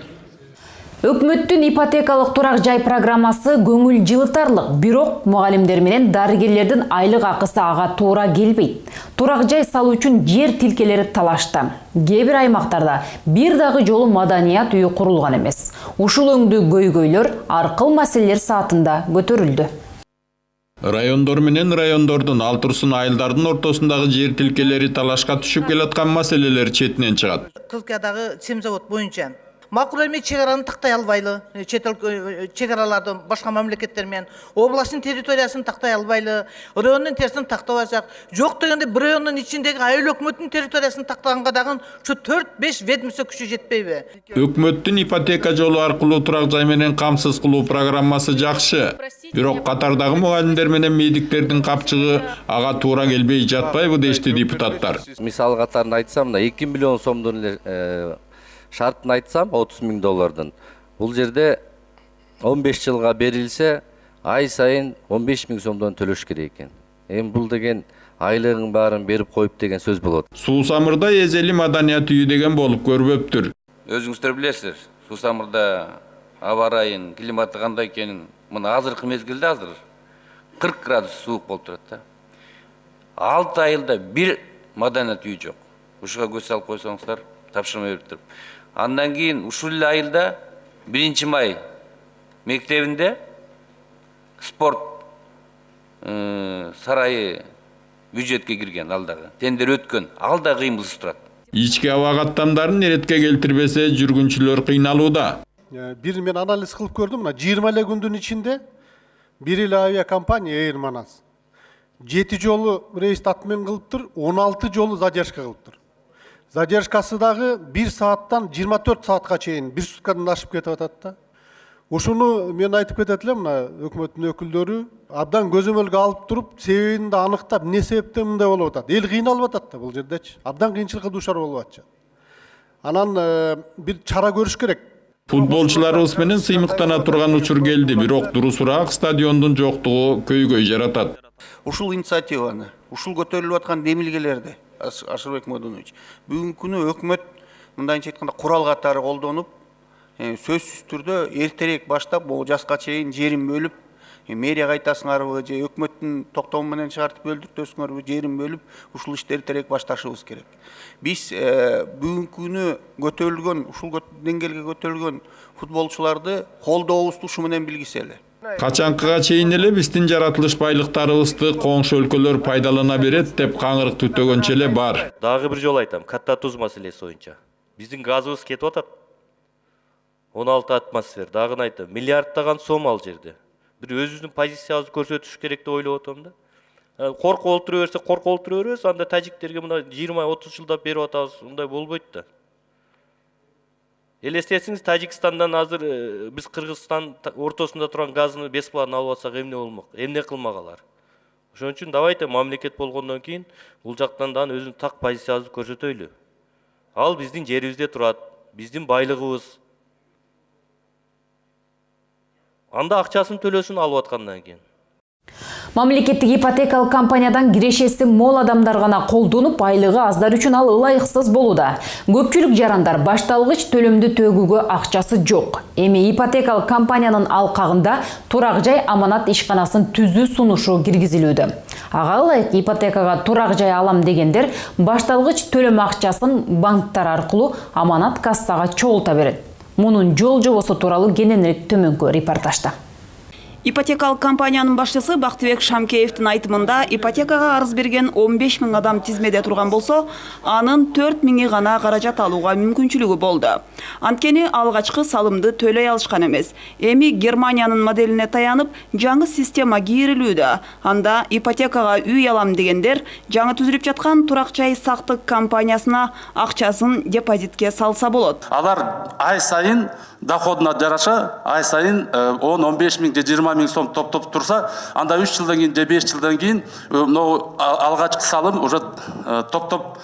Өкмөттүн ипотекалык турак жай программасы көңүл жылытарлык, бирок мугалимдер менен дарыгерлердин айлык акысы ага туура келбейт. Турак жай салуу үчүн жер тилкелери талашты. Кээ бир аймактарда бир дагы жолу маданият үйү курулган эмес. Ушул өңдүү көйгөйлөр аркыл маселелер саатында көтөрүлдү. Райондор менен райондордун ал турсун айылдардын ортосундагы жер тилкелери талашка түшүп келаткан маселелер четинен чыгат. Кызылкаядагы семзавод боюнча макул эми чек араны тактай албайлы, чек араларды башка мамлекеттер менен областтын территориясын тактай албайлы, райондун территориясын тактабасак, жок дегенде бир райондун ичиндеги айыл өкмөттүн территориясын тактаганга дагы ушу 4-5 ведомство күчү жетпейби? Өкмөттүн ипотека жолу аркылуу турак жай менен камсыз кылуу программасы жакшы. Бирок катардагы мугалимдер менен мейдиктердин капчыгы ага туура келбей жатпайбы дешти депутаттар. Мисал катарында айтсам, 2 миллион сомдун шартын айтсам, 30 000 доллардын. Бул жерде 15 жылга берилсе, ай сайын 15 000 сомдон төлөш керек экен. Бул деген айлыгын баарын берип коюп деген сөз болот. Суусамырда эзели маданият үйү деген болуп көрбөптүр. Өзүңүздөр билесиздер, Суусамырда аба ырайын, климаты кандай экенин, мына азыркы мезгилде азыр 40 градус суук болуп турат да. 6 айылда бир маданият үйү жок. Ушуга көз салып койсоңуздар, тапшырма берип туруп. Андан кийин ушул айылда 1 май мектебинде спорт сарайы бюджетке кирген алдагы. Тендер өткөн, алда кыймылсыз турат. Ички аба каттамдарын эретке келтирбесе жүргүнчүлөр кыйналууда. Бир мен анализ кылып көрдүм, мына 20 эле күндүн ичинде бир эле авиакомпания Air Manas 7 жолу рейс отмен кылыптыр, 16 жолу задержка кылыптыр. Задержкасы дагы 1 сааттан 24 саатка чейин, 1 суткадан ашып кетип атат да. Ушуну мен айтып кетет элем, мына өкмөттүн өкүлдөрү абдан көзөмөлгө алып туруп, себебин да аныктап, эмне себептен мындай болуп атат. Эл кыйналып атат да бул жердечи. Абдан кыйынчылыкка дуушар болуп атчы. Анан бир чара көрүш керек. Футболчуларыбыз менен сыймыктана турган учур келди, бирок дурусураак стадиондун жоктугу көйгөй жаратат. Ушул инициативаны, ушул көтөрүлүп аткан демилгелерди Ашырбек Модунович, бүгүнкү күнү өкмөт мындайынча айтканда курал катары колдонуп, сөзсүз түрдө эртерээк баштап, бул жаска чейин жерин бөлүп, мэрия кайтасыңарбы же өкмөттүн токтому менен чыгартып өлтүртөсүңөрбү, жерин бөлүп, ушул ишти эртерээк башташыбыз керек. Биз бүгүнкү күнү көтөрүлгөн, ушул деңгээлге көтөрүлгөн футболчуларды колдообузду ушу менен билгисели. Качанкыга чейин эле биздин жаратылыш байлыктарыбызды коңшу өлкөлөр пайдалана берет деп каңырык түтөгөнчө эле бар. Дагы бир жолу айтам, катта туз маселеси боюнча. Биздин газыбыз кетип атат. 16 атмосфер, дагы айтам, миллиарддаган сом ал жерде. Бир өзүбүздүн позициябызды көрсөтүш керек деп ойлоп атам да. Коркуп олтура беребиз, анда тажиктерге мына 20-30 жылдап берип атабыз, мындай болбойт да. Элестетсиңиз, Тажикстандан азыр биз Кыргызстан ортосунда турган газды бесплатно алып атсак эмне болмок? Эмне кылмагалар? Ошон үчүн давайте мамлекет болгондон кийин бул жактан да өзүнүн так позициябызды көрсөтөйлү. Ал биздин жерибизде турат, биздин байлыгыбыз. Анда акчасын төлөсүн алып аткандан кийин. Мамлекеттик ипотекалык компаниядан кирешеси мол адамдар гана колдонуп, айлыгы аздар үчүн ал ылайыксыз болууда. Көпчүлүк жарандар башталгыч төлөмдү төгүүгө акчасы жок. Эми ипотекалык компаниянын алкагында турак жай аманат ишканасын түзүү сунушу киргизилүүдө. Ага ылайык ипотекага турак жай алам дегендер башталгыч төлөм акчасын банктар аркылуу аманат кассага чогулта берет. Мунун жол жобосу тууралуу кененирээк төмөнкү репортажда. Ипотекалык компаниянын башчысы Бактыбек Шамкеевдин айтымында ипотекага арыз берген 15 000 адам тизмеде турган болсо, анын 4 000 гана каражат алууга мүмкүнчүлүгү болду. Анткени алгачкы салымды төлөй алышкан эмес. Эми Германиянын моделине таянып, жаңы система кийрилүүдө. Анда ипотекага үй алам дегендер жаңы түзүлүп жаткан турак жай сактык компаниясына акчасын депозитке салса болот. Алар ай сайын доходуна жараша, ай сайын 10-15 000 же 20 000 сом топтоп турса, анда 3 жылдан кийин же 5 жылдан кийин алгачкы салым уже топтоп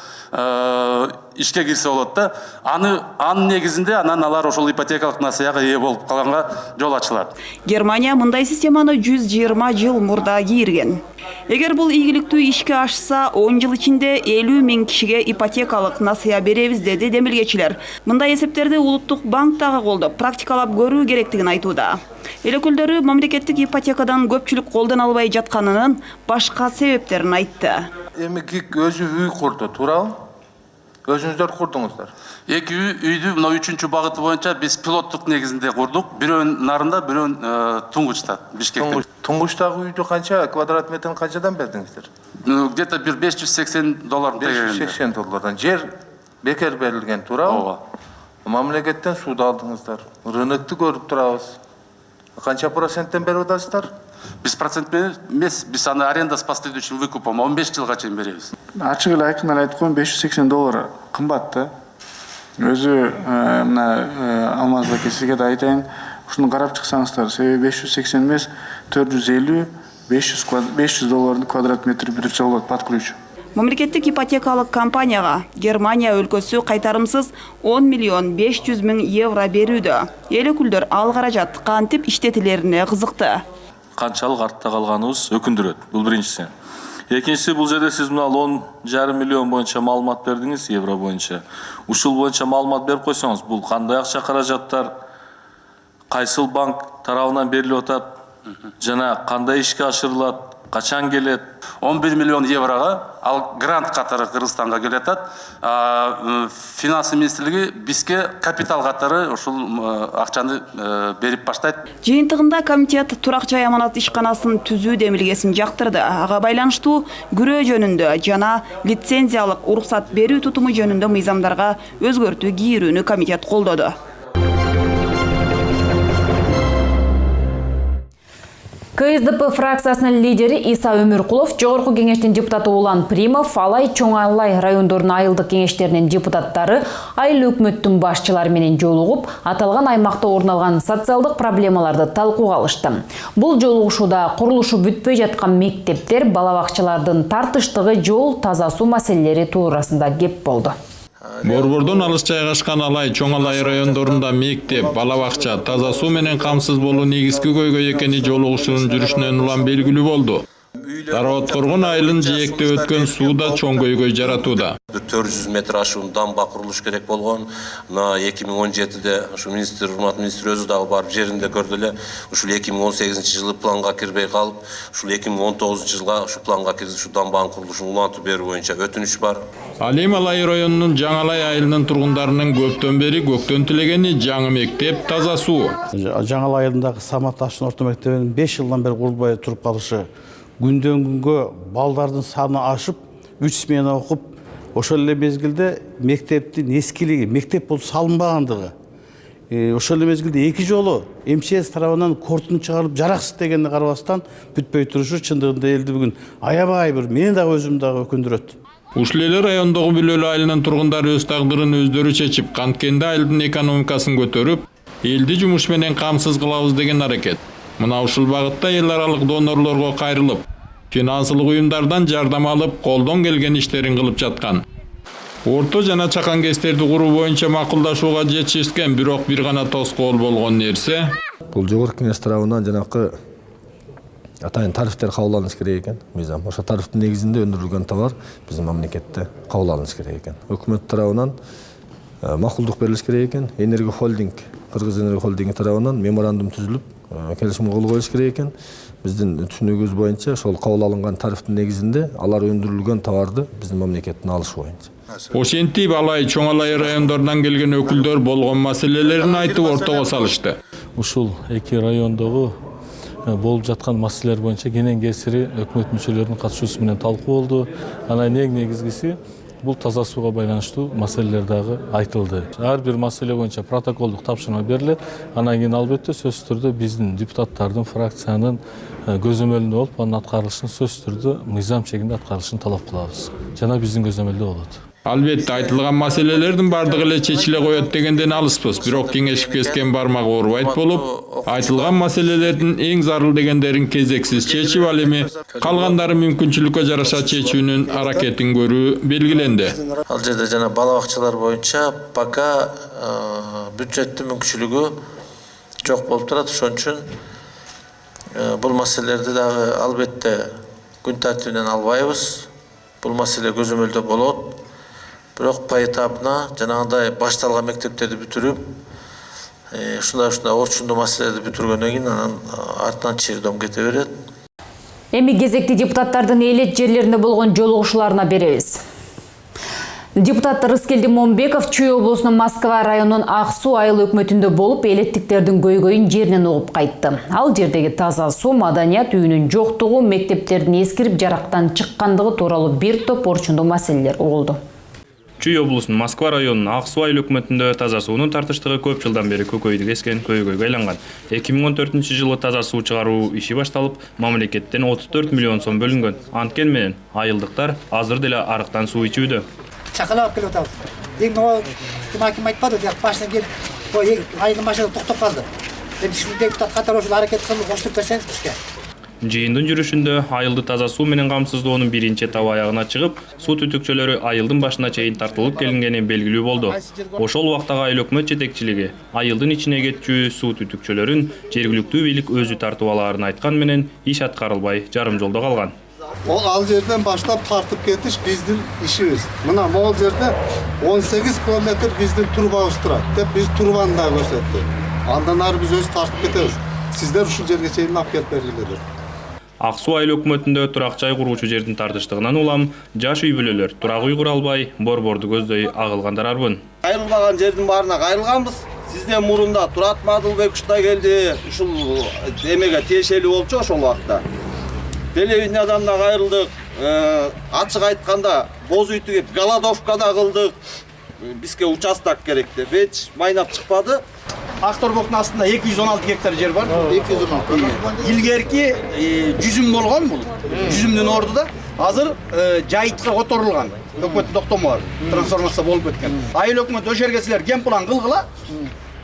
ишке кирсе болот да. Анын негизинде анан алар ошол ипотекалык насыяга ээ болуп калганга жол ачылат. Германия мындай системаны 120 жыл мурда кийирген. Эгер бул ийгиликтүү ишке ашса, 10 жыл ичинде 50 000 кишиге ипотекалык насыя беребиз деди демилгечилер. Мындай эсептерди улуттук банк дагы колдоп, практикалап көрүү керектигин айтууда. Эл өкүлдөрү мамлекеттик ипотекадан көпчүлүк колдоно албай жатканынын башка себептерин айтты. Эми КИК өзү үй курду, туурабы? Өзүңүздөр курдуңуздар. Эки үйдү мына 3-чү багыты боюнча биз пилоттук негизинде курдук. Бирөөнүн нарында, бирөөнүн Туңгучта, Бишкекте. Туңгучтагы үйдү канча квадрат метрин канчадан бердиңиздер? Где-то бир $580 $580. Жер бекер берилген, туурабы? Ооба. Мамлекеттен сууду алдыңыздар. Рынокты көрүп турабыз. Канча проценттен берип атасыздар? Биз процент эмес, биз аны аренда с последующим выкупом 15 жылга чейин беребиз. Ачык эле айкын айтып коеюн, $580 кымбат да. Өзү мына Алмазбек сизге да айтайын, ушуну карап чыксаңыздар, себеби 580 эмес, 450-500 квадрат метр бүтүрсө болот под ключ. Мамлекеттик ипотекалык компанияга Германия өлкөсү кайтарымсыз 10 500 000 евро берүүдө. Эл өкүлдөр ал каражат кантип иштетилерине кызыкты. Канчалык артта калганыбыз өкүндүрөт. Бул биринчиси. Экинчиси, бул жерде сиз мына 10,5 миллион боюнча маалымат бердиңиз, евро боюнча. Ушул боюнча маалымат берип койсоңуз, бул кандай акча каражаттар, кайсыл банк тарабынан берилип атат, жана кандай ишке ашырылат, качан келет? 11 миллион еврога ал грант катары Кыргызстанга келет атат. Финансы министрлиги бизге капитал катары ушул акчаны берип баштайт. Жыйынтыгында комитет турак жай аманат ишканасын түзүү демилгесин жактырды. Ага байланыштуу күрөө жөнүндө жана лицензиялык уруксат берүү тутуму жөнүндө мыйзамдарга өзгөртүү кийирүүнү комитет колдоду. КСДП фракциясынын лидери Иса Өмүркулов, Жогорку кеңештин депутаты Улан Примов, Алай Чоң-Алай райондорунун айылдык кеңештеринин депутаттары айыл өкмөттүн башчылары менен жолугуп, аталган аймакта орун алган социалдык проблемаларды талкууга алышты. Бул жолугушууда курулушу бүтпөй жаткан мектептер, бала бакчалардын тартыштыгы, жол, таза суу маселелери туурасында кеп болду. Борбордон алыс жайгашкан Алай Чоң-Алай райондорунда мектеп, бала бакча, таза суу менен камсыз болуу негизги көйгөй экени жолугушуунун жүрүшүнөн улам белгилүү болду. Тараоткоргон айылын жээкте өткөн суу да чоң көйгөй жаратууда. 400 метр ашуун дамба курулуш керек болгон. Мына 2017-де ушу министр, урматтуу министр өзү дагы барып жеринде көрдү эле. Ушул 2018-жылы планга кирбей калып, ушул 2019-жылга ушу планга киргизип ушу дамбанын курулушун улантып берүү боюнча өтүнүч бар. Ал эми Алай районунун Жаңалай айылынын тургундарынын көптөн бери көктөн тилегени жаңы мектеп, таза суу. Жаңалай айылындагы Самат Ашын орто мектебинин 5 жылдан бери курулбай туруп калышы, күндөн күнгө балдардын саны ашып, 3 смена окуп, ошол эле мезгилде мектептин эскилиги, мектеп болуп салынбагандыгы, ошол эле мезгилде 2 жолу МЧС тарабынан кортун чыгарып жараксыз дегенди карабастан бүтпөй турушу чындыгында элди бүгүн аябай бир мени дагы өзүм дагы өкүндүрөт. Ушул эле райондогу Бүлөлү айылынын тургундары өз тагдырын өздөрү чечип, канткенде айылдын экономикасын көтөрүп, элди жумуш менен камсыз кылабыз деген аракет. Мына ушул багытта эл аралык донорлорго кайрылып, финансылык уюмдардан жардам алып, колдон келген иштерин кылып жаткан. Орто жана чакан кестерди куруу боюнча макулдашууга жетишкен, бирок бир гана тоскоол болгон нерсе. Бул жогорку кеңеш тарабынан жанакы атайын тарифтер кабыл алыныш керек экен. Мыйзам. Ошо тарифтин негизинде өндүрүлгөн товар биздин мамлекетте кабыл алыныш керек экен. Өкмөт тарабынан макулдук берилиш керек экен. Энерго холдинг, Кыргыз энерго холдинги тарабынан меморандум түзүлүп, келишимге кол коюш керек экен. Биздин түшүнүгүбүз боюнча ошол кабыл алынган тарифтин негизинде алар өндүрүлгөн товарды биздин мамлекеттин алышы боюнча. Ошентип Алай, Чоң Алай райондорунан келген өкүлдөр болгон маселелерин айтып ортого салышты. Ушул эки райондогу болуп жаткан маселелер боюнча кенен кесири өкмөт мүчөлөрүнүн катышуусу менен талкуу болду. Анан эң негизгиси бул таза сууга байланыштуу маселелер дагы айтылды. Ар бир маселе боюнча протоколдук тапшырма берилет. Анан кийин албетте сөзсүз түрдө биздин депутаттардын, фракциянын көзөмөлүндө болуп, анын аткарылышын сөзсүз түрдө мыйзам чегинде аткарылышын талап кылабыз. Жана биздин көзөмөлдө болот. Албетте айтылган маселелердин бардыгы эле чечиле коет дегенден алыспыз, бирок кеңешип кескен бармак оорубайт болуп, айтылган маселелердин эң зарыл дегендерин кезексиз чечип, ал эми калгандары мүмкүнчүлүккө жараша чечүүнүн аракетин көрүү белгиленди. Ал жерде жана бала бакчалар боюнча пока бюджеттин мүмкүнчүлүгү жок болуп турат. Ошон үчүн бул маселелерди дагы албетте күн тартибинен албайбыз. Бул маселе көзөмөлдө болот. Бирок поэтапна жанагындай башталган мектептерди бүтүрүп, ушундай орчундуу маселелерди бүтүргөндөн кийин анан артынан чирдом кете берет. Эми кезекти депутаттардын элет жерлеринде болгон жолугушууларына беребиз. Депутат Рыскелди Момбеков Чүй облусунун Москва районунун Ак Суу айыл өкмөтүндө болуп, элеттиктердин көйгөйүн жеринен угуп кайтты. Ал жердеги таза суу, маданият үйүнүн жоктугу, мектептердин эскирип жарактан чыккандыгы тууралуу бир топ орчундуу маселелер угулду. Чүй облусунун Москва районунун Ак Суу айыл өкмөтүндө таза суунун тартыштыгы көп жылдан бери көкөйдү кескен, көйгөйгө айланган. 2014-жылы таза суу чыгаруу иши башталып, мамлекеттен 34 миллион сом бөлүнгөн. Анткени менен айылдыктар азыр деле арыктан суу ичүүдө. Чакалап келип атабыз. Эң ким айтпады деп башынан келип, айылдын башында токтоп калды. Биз депутат катары ошол аракет кылып коштуруп берсеңиз бизге. Жыйындын жүрүшүндө айылды таза суу менен камсыздоонун биринчи этабы аягына чыгып, суу түтүкчөлөрү айылдын башына чейин тартылып келингени белгилүү болду. Ошол убактагы айыл өкмөт жетекчилиги айылдын ичине кетчү суу түтүкчөлөрүн жергиликтүү бийлик өзү тартып алаарын айткан менен иш аткарылбай жарым жолдо калган. Ал жерден баштап тартып кетиш биздин ишибиз. Мына могул жерде 18 километр биздин турбабыз турат деп биз турбаны да көрсөттүк. Андан ары биз өзү тартып кетебиз. Сиздер ушул жерге чейин алып келип бергиле. Ак Суу айыл өкмөтүндө турак жай куруучу жердин тартыштыгынан улам жаш үй бүлөлөр турак үй кура албай, борборду көздөй агылгандар арбын. Кайрылбаган жердин баарына кайрылганбыз. Сизден мурунда Турат Мадылбек ушта келди. Ушул эмеге тиешелүү болчу ошол убакта. Телевидениядан да кайрылдык. Ачык айтканда боз үй тигип голодовкада кылдык. Бизге участок керек деп эч майнап чыкпады. Акторбоктун астында 216 гектар жер бар. 216. Илгерки жүзүм болгон бул. Жүзүмдүн ордуда азыр жайытка которулган. Өкмөттүн токтому бар. Трансформация болуп кеткен. Айыл өкмөт ошол жерге силер кем план кылгыла.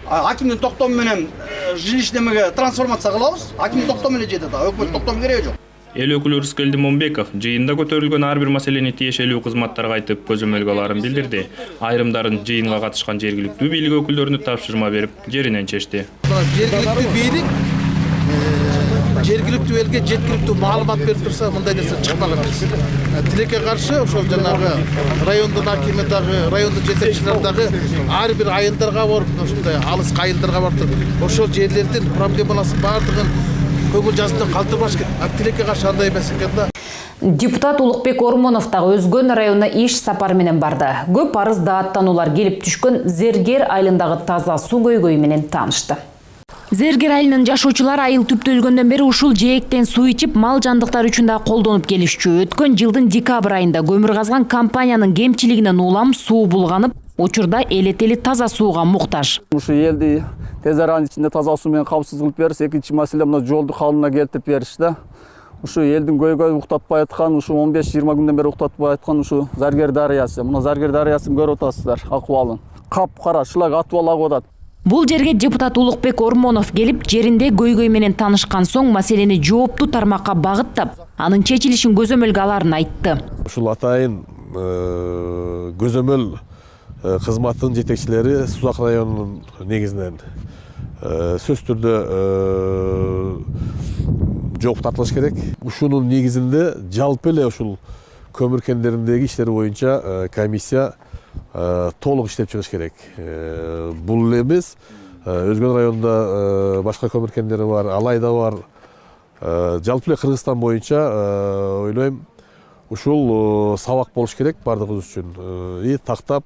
Акимдин токтому менен жилищнемеге трансформация кылабыз. Акимдин токтому менен жетет. Өкмөт токтому кереги жок. Эл өкүлү Рыскелди Момбеков жыйында көтөрүлгөн ар бир маселени тиешелүү кызматтарга айтып көзөмөлгө аларын билдирди. Айрымдарын жыйынга катышкан жергиликтүү бийлик өкүлдөрүнө тапшырма берип, жеринен чечти. Жергиликтүү бийлик жергиликтүү элге жеткиликтүү маалымат берип турса мындай нерсе чыкпаган эмес. Тилекке каршы ошол жанагы райондун акими дагы, райондун жетекчилери дагы ар бир айылдарга барып, ушундай алыс айылдарга барып, ошол жерлердин проблемаларын баардыгын көңүл жазуудан калтырбаш керек. Тилекке каршы андай эмес экен да. Депутат Улукбек Ормонов дагы Өзгөн районуна иш сапар менен барды. Көп арыз дааттануулар келип түшкөн Зергер айылындагы таза суу көйгөйү менен таанышты. Зергер айылынын жашоочулары айыл түптөлгөндөн бери ушул жээктен суу ичип, мал жандыктар үчүн да колдонуп келишчү. Өткөн жылдын декабрь айында көмүр казган компаниянын кемчилигинен улам суу булганып, учурда элетели таза сууга муктаж. Ушу элди тез аранын ичинде таза суу менен камсыз кылып бериш, экинчи маселе мына жолду калыбына келтирип бериш да. Ушу элдин көйгөй уктатпай аткан, ушу 15-20 күндөн бери уктатпай аткан ушу Заргер дарыясы. Мына Заргер дарыясын көрүп атасыздар акыбалын. Кап-кара шылак атып алып атат. Бул жерге депутат Улукбек Ормонов келип, жеринде көйгөй менен таанышкан соң маселени жооптуу тармакка багыттап, анын чечилишин көзөмөлгө аларын айтты. Ушул атайын көзөмөл кызматтын жетекчилери Сузак районунун негизинен сөз түрдө жооп тартылыш керек. Ушунун негизинде жалпы эле ушул көмүр кендериндеги иштер боюнча комиссия толук иштеп чыгыш керек. Бул эмес, Өзгөн районунда башка көмүр кендери бар, Алайда бар. Жалпы эле Кыргызстан боюнча ойлойм, ушул сабак болуш керек бардыгыбыз үчүн. И тактап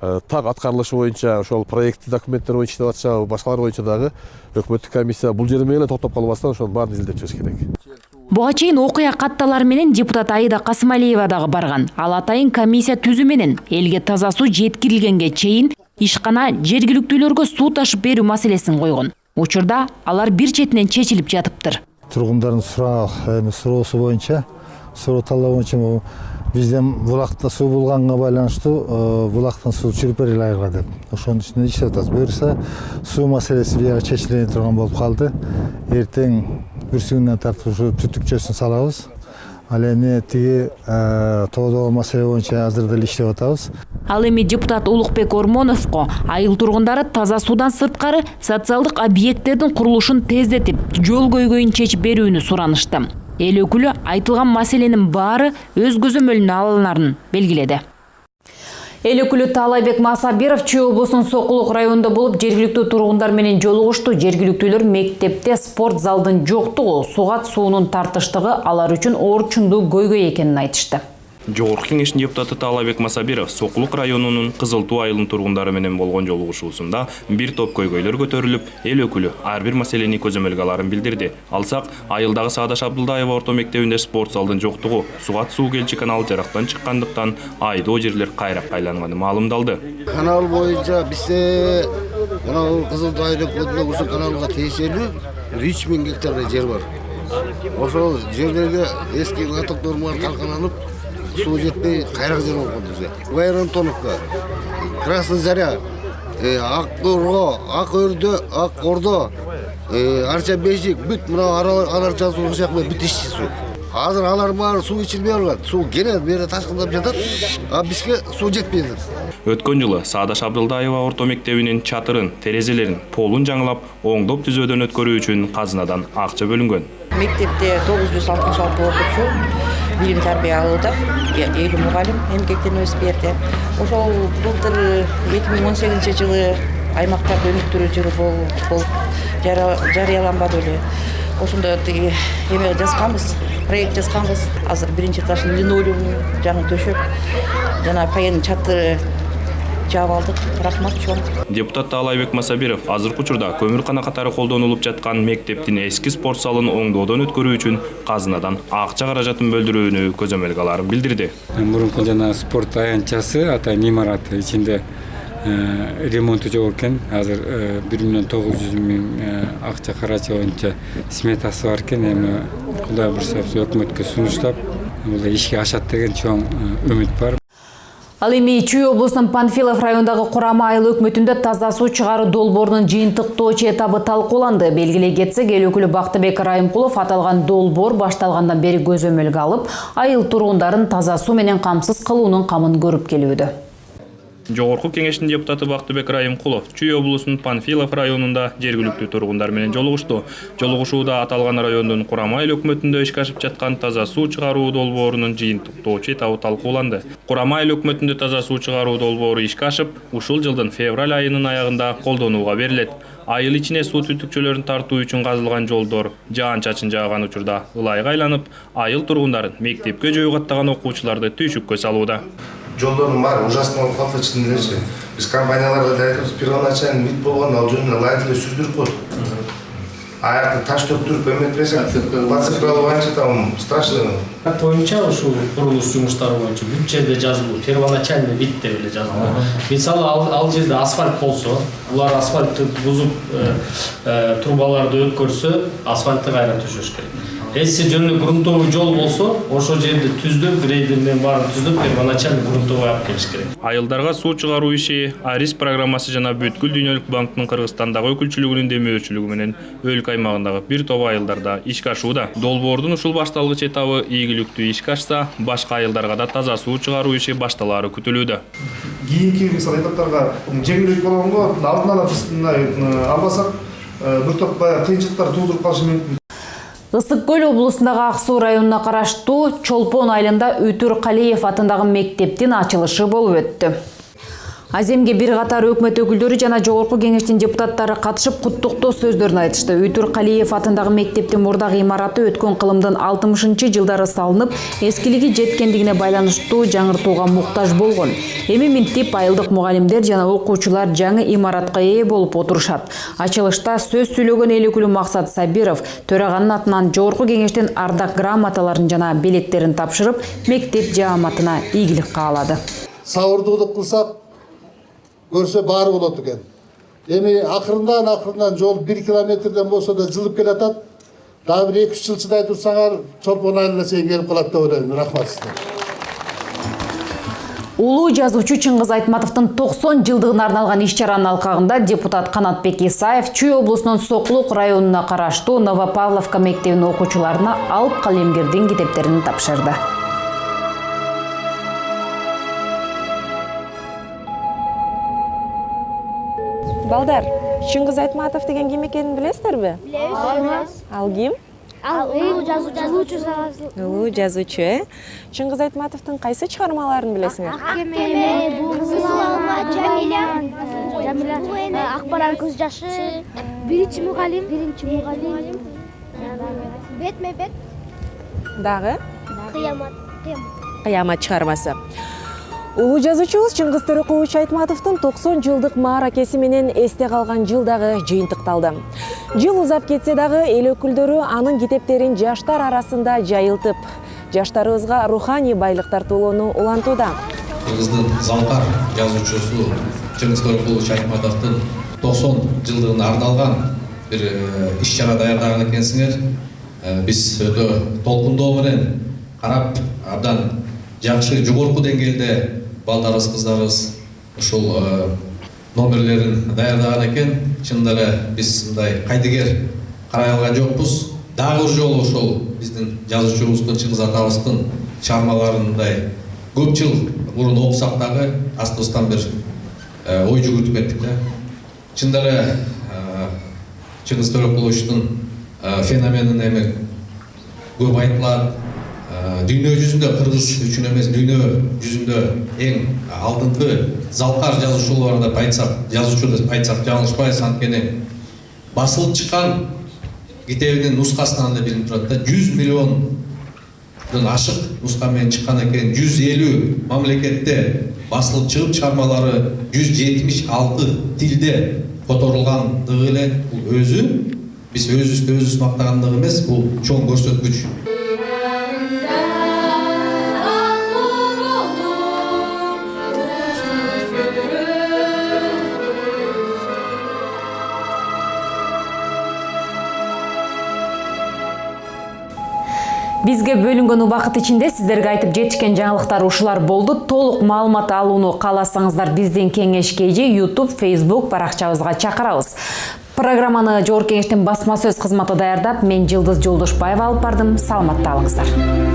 так аткарылышы боюнча ошол проекттик документтер боюнча иштеп атышабы, башкалар боюнча дагы өкмөттүк комиссия бул жери менен токтоп калбастан ошонун баарын изилдеп чыгыш керек. Буга чейин окуя катталары менен депутат Аида Касымалиева дагы барган. Ал атайын комиссия түзүү менен элге таза суу жеткирилгенге чейин ишкана жергиликтүүлөргө суу ташып берүү маселесин койгон. Учурда алар бир четинен чечилип жатыптыр. Тургундардын суроосу боюнча, суроо талабы боюнча бизден булакта суу булганга байланыштуу булактан суу чыгып берели айылга деп. Ошонун үстүнө иштеп атабыз. Буюрса суу маселеси бияга чечиле турган болуп калды. Эртең бүрсүгүнөн тартып ушу түтүкчөсүн салабыз. Ал эми тиги тоодогу маселе боюнча азыр деле иштеп атабыз. Ал эми депутат Улукбек Ормоновго айыл тургундары таза суудан сырткары социалдык объекттердин курулушун тездетип, жол көйгөйүн чечип берүүнү суранышты. Эл өкүлү айтылган маселенин баары өз көзөмөлүнө алынарын белгиледи. Эл өкүлү Таалайбек Масабиров Чүй облусунун Сокулук районунда болуп, жергиликтүү тургундар менен жолугушту. Жергиликтүүлөр мектепте спорт залдын жоктугу, сугат суунун тартыштыгы алар үчүн орчундуу көйгөй экенин айтышты. Жогорку кеңештин депутаты Таалайбек Масабиров Сокулук районунун Кызыл Туу айылынын тургундары менен болгон жолугушуусунда бир топ көйгөйлөр көтөрүлүп, эл өкүлү ар бир маселени көзөмөлгө аларын билдирди. Алсак, айылдагы Саадаш Абдылдаева орто мектебинде спорт залдын жоктугу, сугат суу келчи каналы жарактан чыккандыктан айдоо жерлер кайракка айланганы маалымдалды. Канал боюнча бизде мына Кызыл Туу айылы каналга тиешелүү 3000 гектар жер бар. Ошол жерлерге эски атык нормалар талкаланып, суу жетпей кайрак жер болуп калды бизге. Байрамтоновка, Красный Заря, Ак Өрдө, Ак Ордо, Арча Бешик, бүт мына алар жазуу сыяктуу бүт иччи суу. Азыр алар баары суу ичилбей калган. Суу гене бери ташкындап жатат, а бизге суу жетпей жатат. Өткөн жылы Саадаш Абдылдаева орто мектебинин чатырын, терезелерин, полун жаңылап, оңдоп түзөөдөн өткөрүү үчүн казынадан акча бөлүнгөн. Мектепте 966 окуучу билим тарбия алууда, 50 мугалим эмгектенип берди. Ошол былтыр 2018 жылы аймактарда өнүктүрүү жылы болуп жарыяланбады эле. Ошондо тиги эме жазганбыз, проект жазганбыз. Азыр биринчи этажын линолеум жаңы төшөп, жана паянын чатыры жаап алдык. Рахмат чоң. Депутат Таалайбек Масабиров азыркы учурда көмүркана катары колдонулуп жаткан мектептин эски спорт залын оңдоодон өткөрүү үчүн казынадан акча каражатын бөлдүрүүнү көзөмөлгө аларын билдирди. Мурунку жана спорт аянтчасы атайын имараты ичинде ремонту жок экен. Азыр 1.900.000 акча каражы боюнча сметасы бар экен. Эми Кудай буйрса өкмөткө сунуштап, бул ишке ашат деген чоң үмүт бар. Ал эми Чүй облусунун Панфилов райондагы Курама айыл өкмөтүндө таза суу чыгаруу долбоорунун жыйынтыктоочу этабы талкууланды. Белгилей кетсек, эл өкүлү Бактыбек Райымкулов аталган долбоор башталгандан бери көзөмөлгө алып, айыл тургундарын таза суу менен камсыз кылуунун камын көрүп келүүдө. Жогорку кеңештин депутаты Бактыбек Райымкулов Чүй облусунун Панфилов районунда жергиликтүү тургундар менен жолугушту. Жолугушууда аталган райондун Курама айыл өкмөтүндө ишке ашып жаткан таза суу чыгаруу долбоорунун жыйынтыктоочу этабы талкууланды. Курама айыл өкмөтүндө таза суу чыгаруу долбоору ишке ашып, ушул жылдын февраль айынын аягында колдонууга берилет. Айыл ичине суу түтүкчөлөрүн тартуу үчүн казылган жолдор жаан-чачын жааган учурда ылайга айланып, айыл тургундарын мектепке жөө каттаган окуучуларды түйшүккө салууда. Жолдордун баары ужасно калпачтын. Биз компанияларда да айтабыз, первоначально вид болгон ал жөнүндө ылайык эле сүздүрүп коет. Аякты таш төктүрүп эметпесек, бацыкланганча там страшно. Боюнча ушул курулуш жумуштары боюнча бүт жерде жазылуу, первоначальный вид деп эле жазылуу. Мисалы ал жерде асфальт болсо, улар асфальтты бузуп трубаларды өткөрсө, асфальтты кайра төшөш керек. Эси жөнү грунтовый жол болсо, ошо жерди түздүп, грейдер менен баарын түздүп, первоначально грунтовый алып келиш керек. Айылдарга суу чыгаруу иши Арис программасы жана Бүткүл дүйнөлүк банктын Кыргызстандагы өкүлчүлүгүнүн демөөрчүлүгү менен өлкө аймагындагы бир топ айылдарда ишке ашууда. Долбоордун ушул башталгыч этабы ийгиликтүү ишке ашса, башка айылдарга да таза суу чыгаруу иши башталаары күтүлүүдө. Кийинки мисалы этаптарга жеңилдик болгонго алдын ала биз албасак бир топ баягы кыйынчылыктар туудуруп калышы мүмкүн. Ысык көл облусундагы Ак суу районуна караштуу Чолпон айылында Үтүр Калиев атындагы мектептин ачылышы болуп өттү. Аземге бир катар өкмөт өкүлдөрү жана жогорку кеңештин депутаттары катышып куттуктоо сөздөрүн айтышты. Үтүр Калиев атындагы мектептин мурдагы имараты өткөн кылымдын 60-жылдары салынып, эскилиги жеткендигине байланыштуу жаңыртууга муктаж болгон. Эми минтип айылдык мугалимдер жана окуучулар жаңы имаратка ээ болуп отурушат. Ачылышта сөз сүйлөгөн эл өкүлү Максат Сабиров төраганын атынан жогорку кеңештин ардак грамоталарын жана белектерин тапшырып, мектеп жааматына ийгилик каалады. Сабырдуулук кылсак көрсө баары болот экен. Эми акырындан жол 1 километрден болсо да жылып келатат. Дагы бир 2-3 жыл чыдай турсаңар Чолпон айылына чейин келип калат деп ойлойм. Рахмат сизге. Улуу жазуучу Чыңгыз Айтматовдун 90 жылдыгына арналган иш-чаранын алкагында депутат Канатбек Исаев Чүй облусунун Соклук районуна караштуу Новопавловка мектебинин окуучуларына Алып Калемгердин китептерин тапшырды. Балдар, Чыңгыз Айтматов деген ким экенин билесиздерби? Билебиз. Ал ким? Ал Улуу жазуучу, Чыңгыз Айтматовдун кайсы чыгармаларын билесиңер? Аккеме, Булгулалма, Жамиля, Акбаран көз жашы, биринчи мугалим, бетме-бет. Дагы? Кыямат чыгармасы. Улуу жазуучубуз Чыңгыз Төрөкулович Айтматовдун 90 жылдык мааракеси менен эсте калган жылдагы жыйынтыкталды. Жыл узап кетсе дагы эл өкүлдөрү анын китептерин жаштар арасында жайылтып, жаштарыбызга руханий байлык тартуулоону улантууда. Кыргыздын залкар жазуучусу Чыңгыз Төрөкулович Айтматовдун 90 жылдыгына арналган бир иш-чара даярдаган экенсиңер. Биз өтө толкундоо менен карап, абдан жакшы жогорку деңгээлде балдарыбыз, кыздарыбыз ушул номерлерин даярдаган экен. Чындап эле биз мындай кайдыгер карай алган жокпуз. Дагы бир жолу ошол биздин жазуучубуздун Чыңгыз атабыздын чыгармаларын мындай көп жыл мурун окусак дагы астыбыздан бир ой жүгүртүп кеттик да. Чындап эле Чыңгыз Төрөкуловичтун феноменин эми көп айтылат. Дүйнө жүзүндө кыргыз үчүн эмес, дүйнө жүзүндө эң алдыңкы залкар жазуучулар деп айтсак, жазуучу деп айтсак жаңылышпайбыз. Анткени басылып чыккан китебинин нускасынан да билинип турат да, 100 миллиондон ашык нуска менен чыккан экен. 150 мамлекетте басылып чыгып, чыгармалары 176 тилде которулгандыгы эле бул өзү биз өзүбүз мактагандык эмес, бул чоң көрсөткүч. Бизге бөлүнгөн убакыт ичинде сиздерге айтып жетишкен жаңылыктар ушулар болду. Толук маалымат алууну кааласаңыздар биздин кеңешке YouTube, Facebook баракчабызга чакырабыз. Программаны Жогорку Кеңештин басма сөз кызматы даярдап, мен Жылдыз Жолдошбаева алып бардым. Саламатта болуңуздар.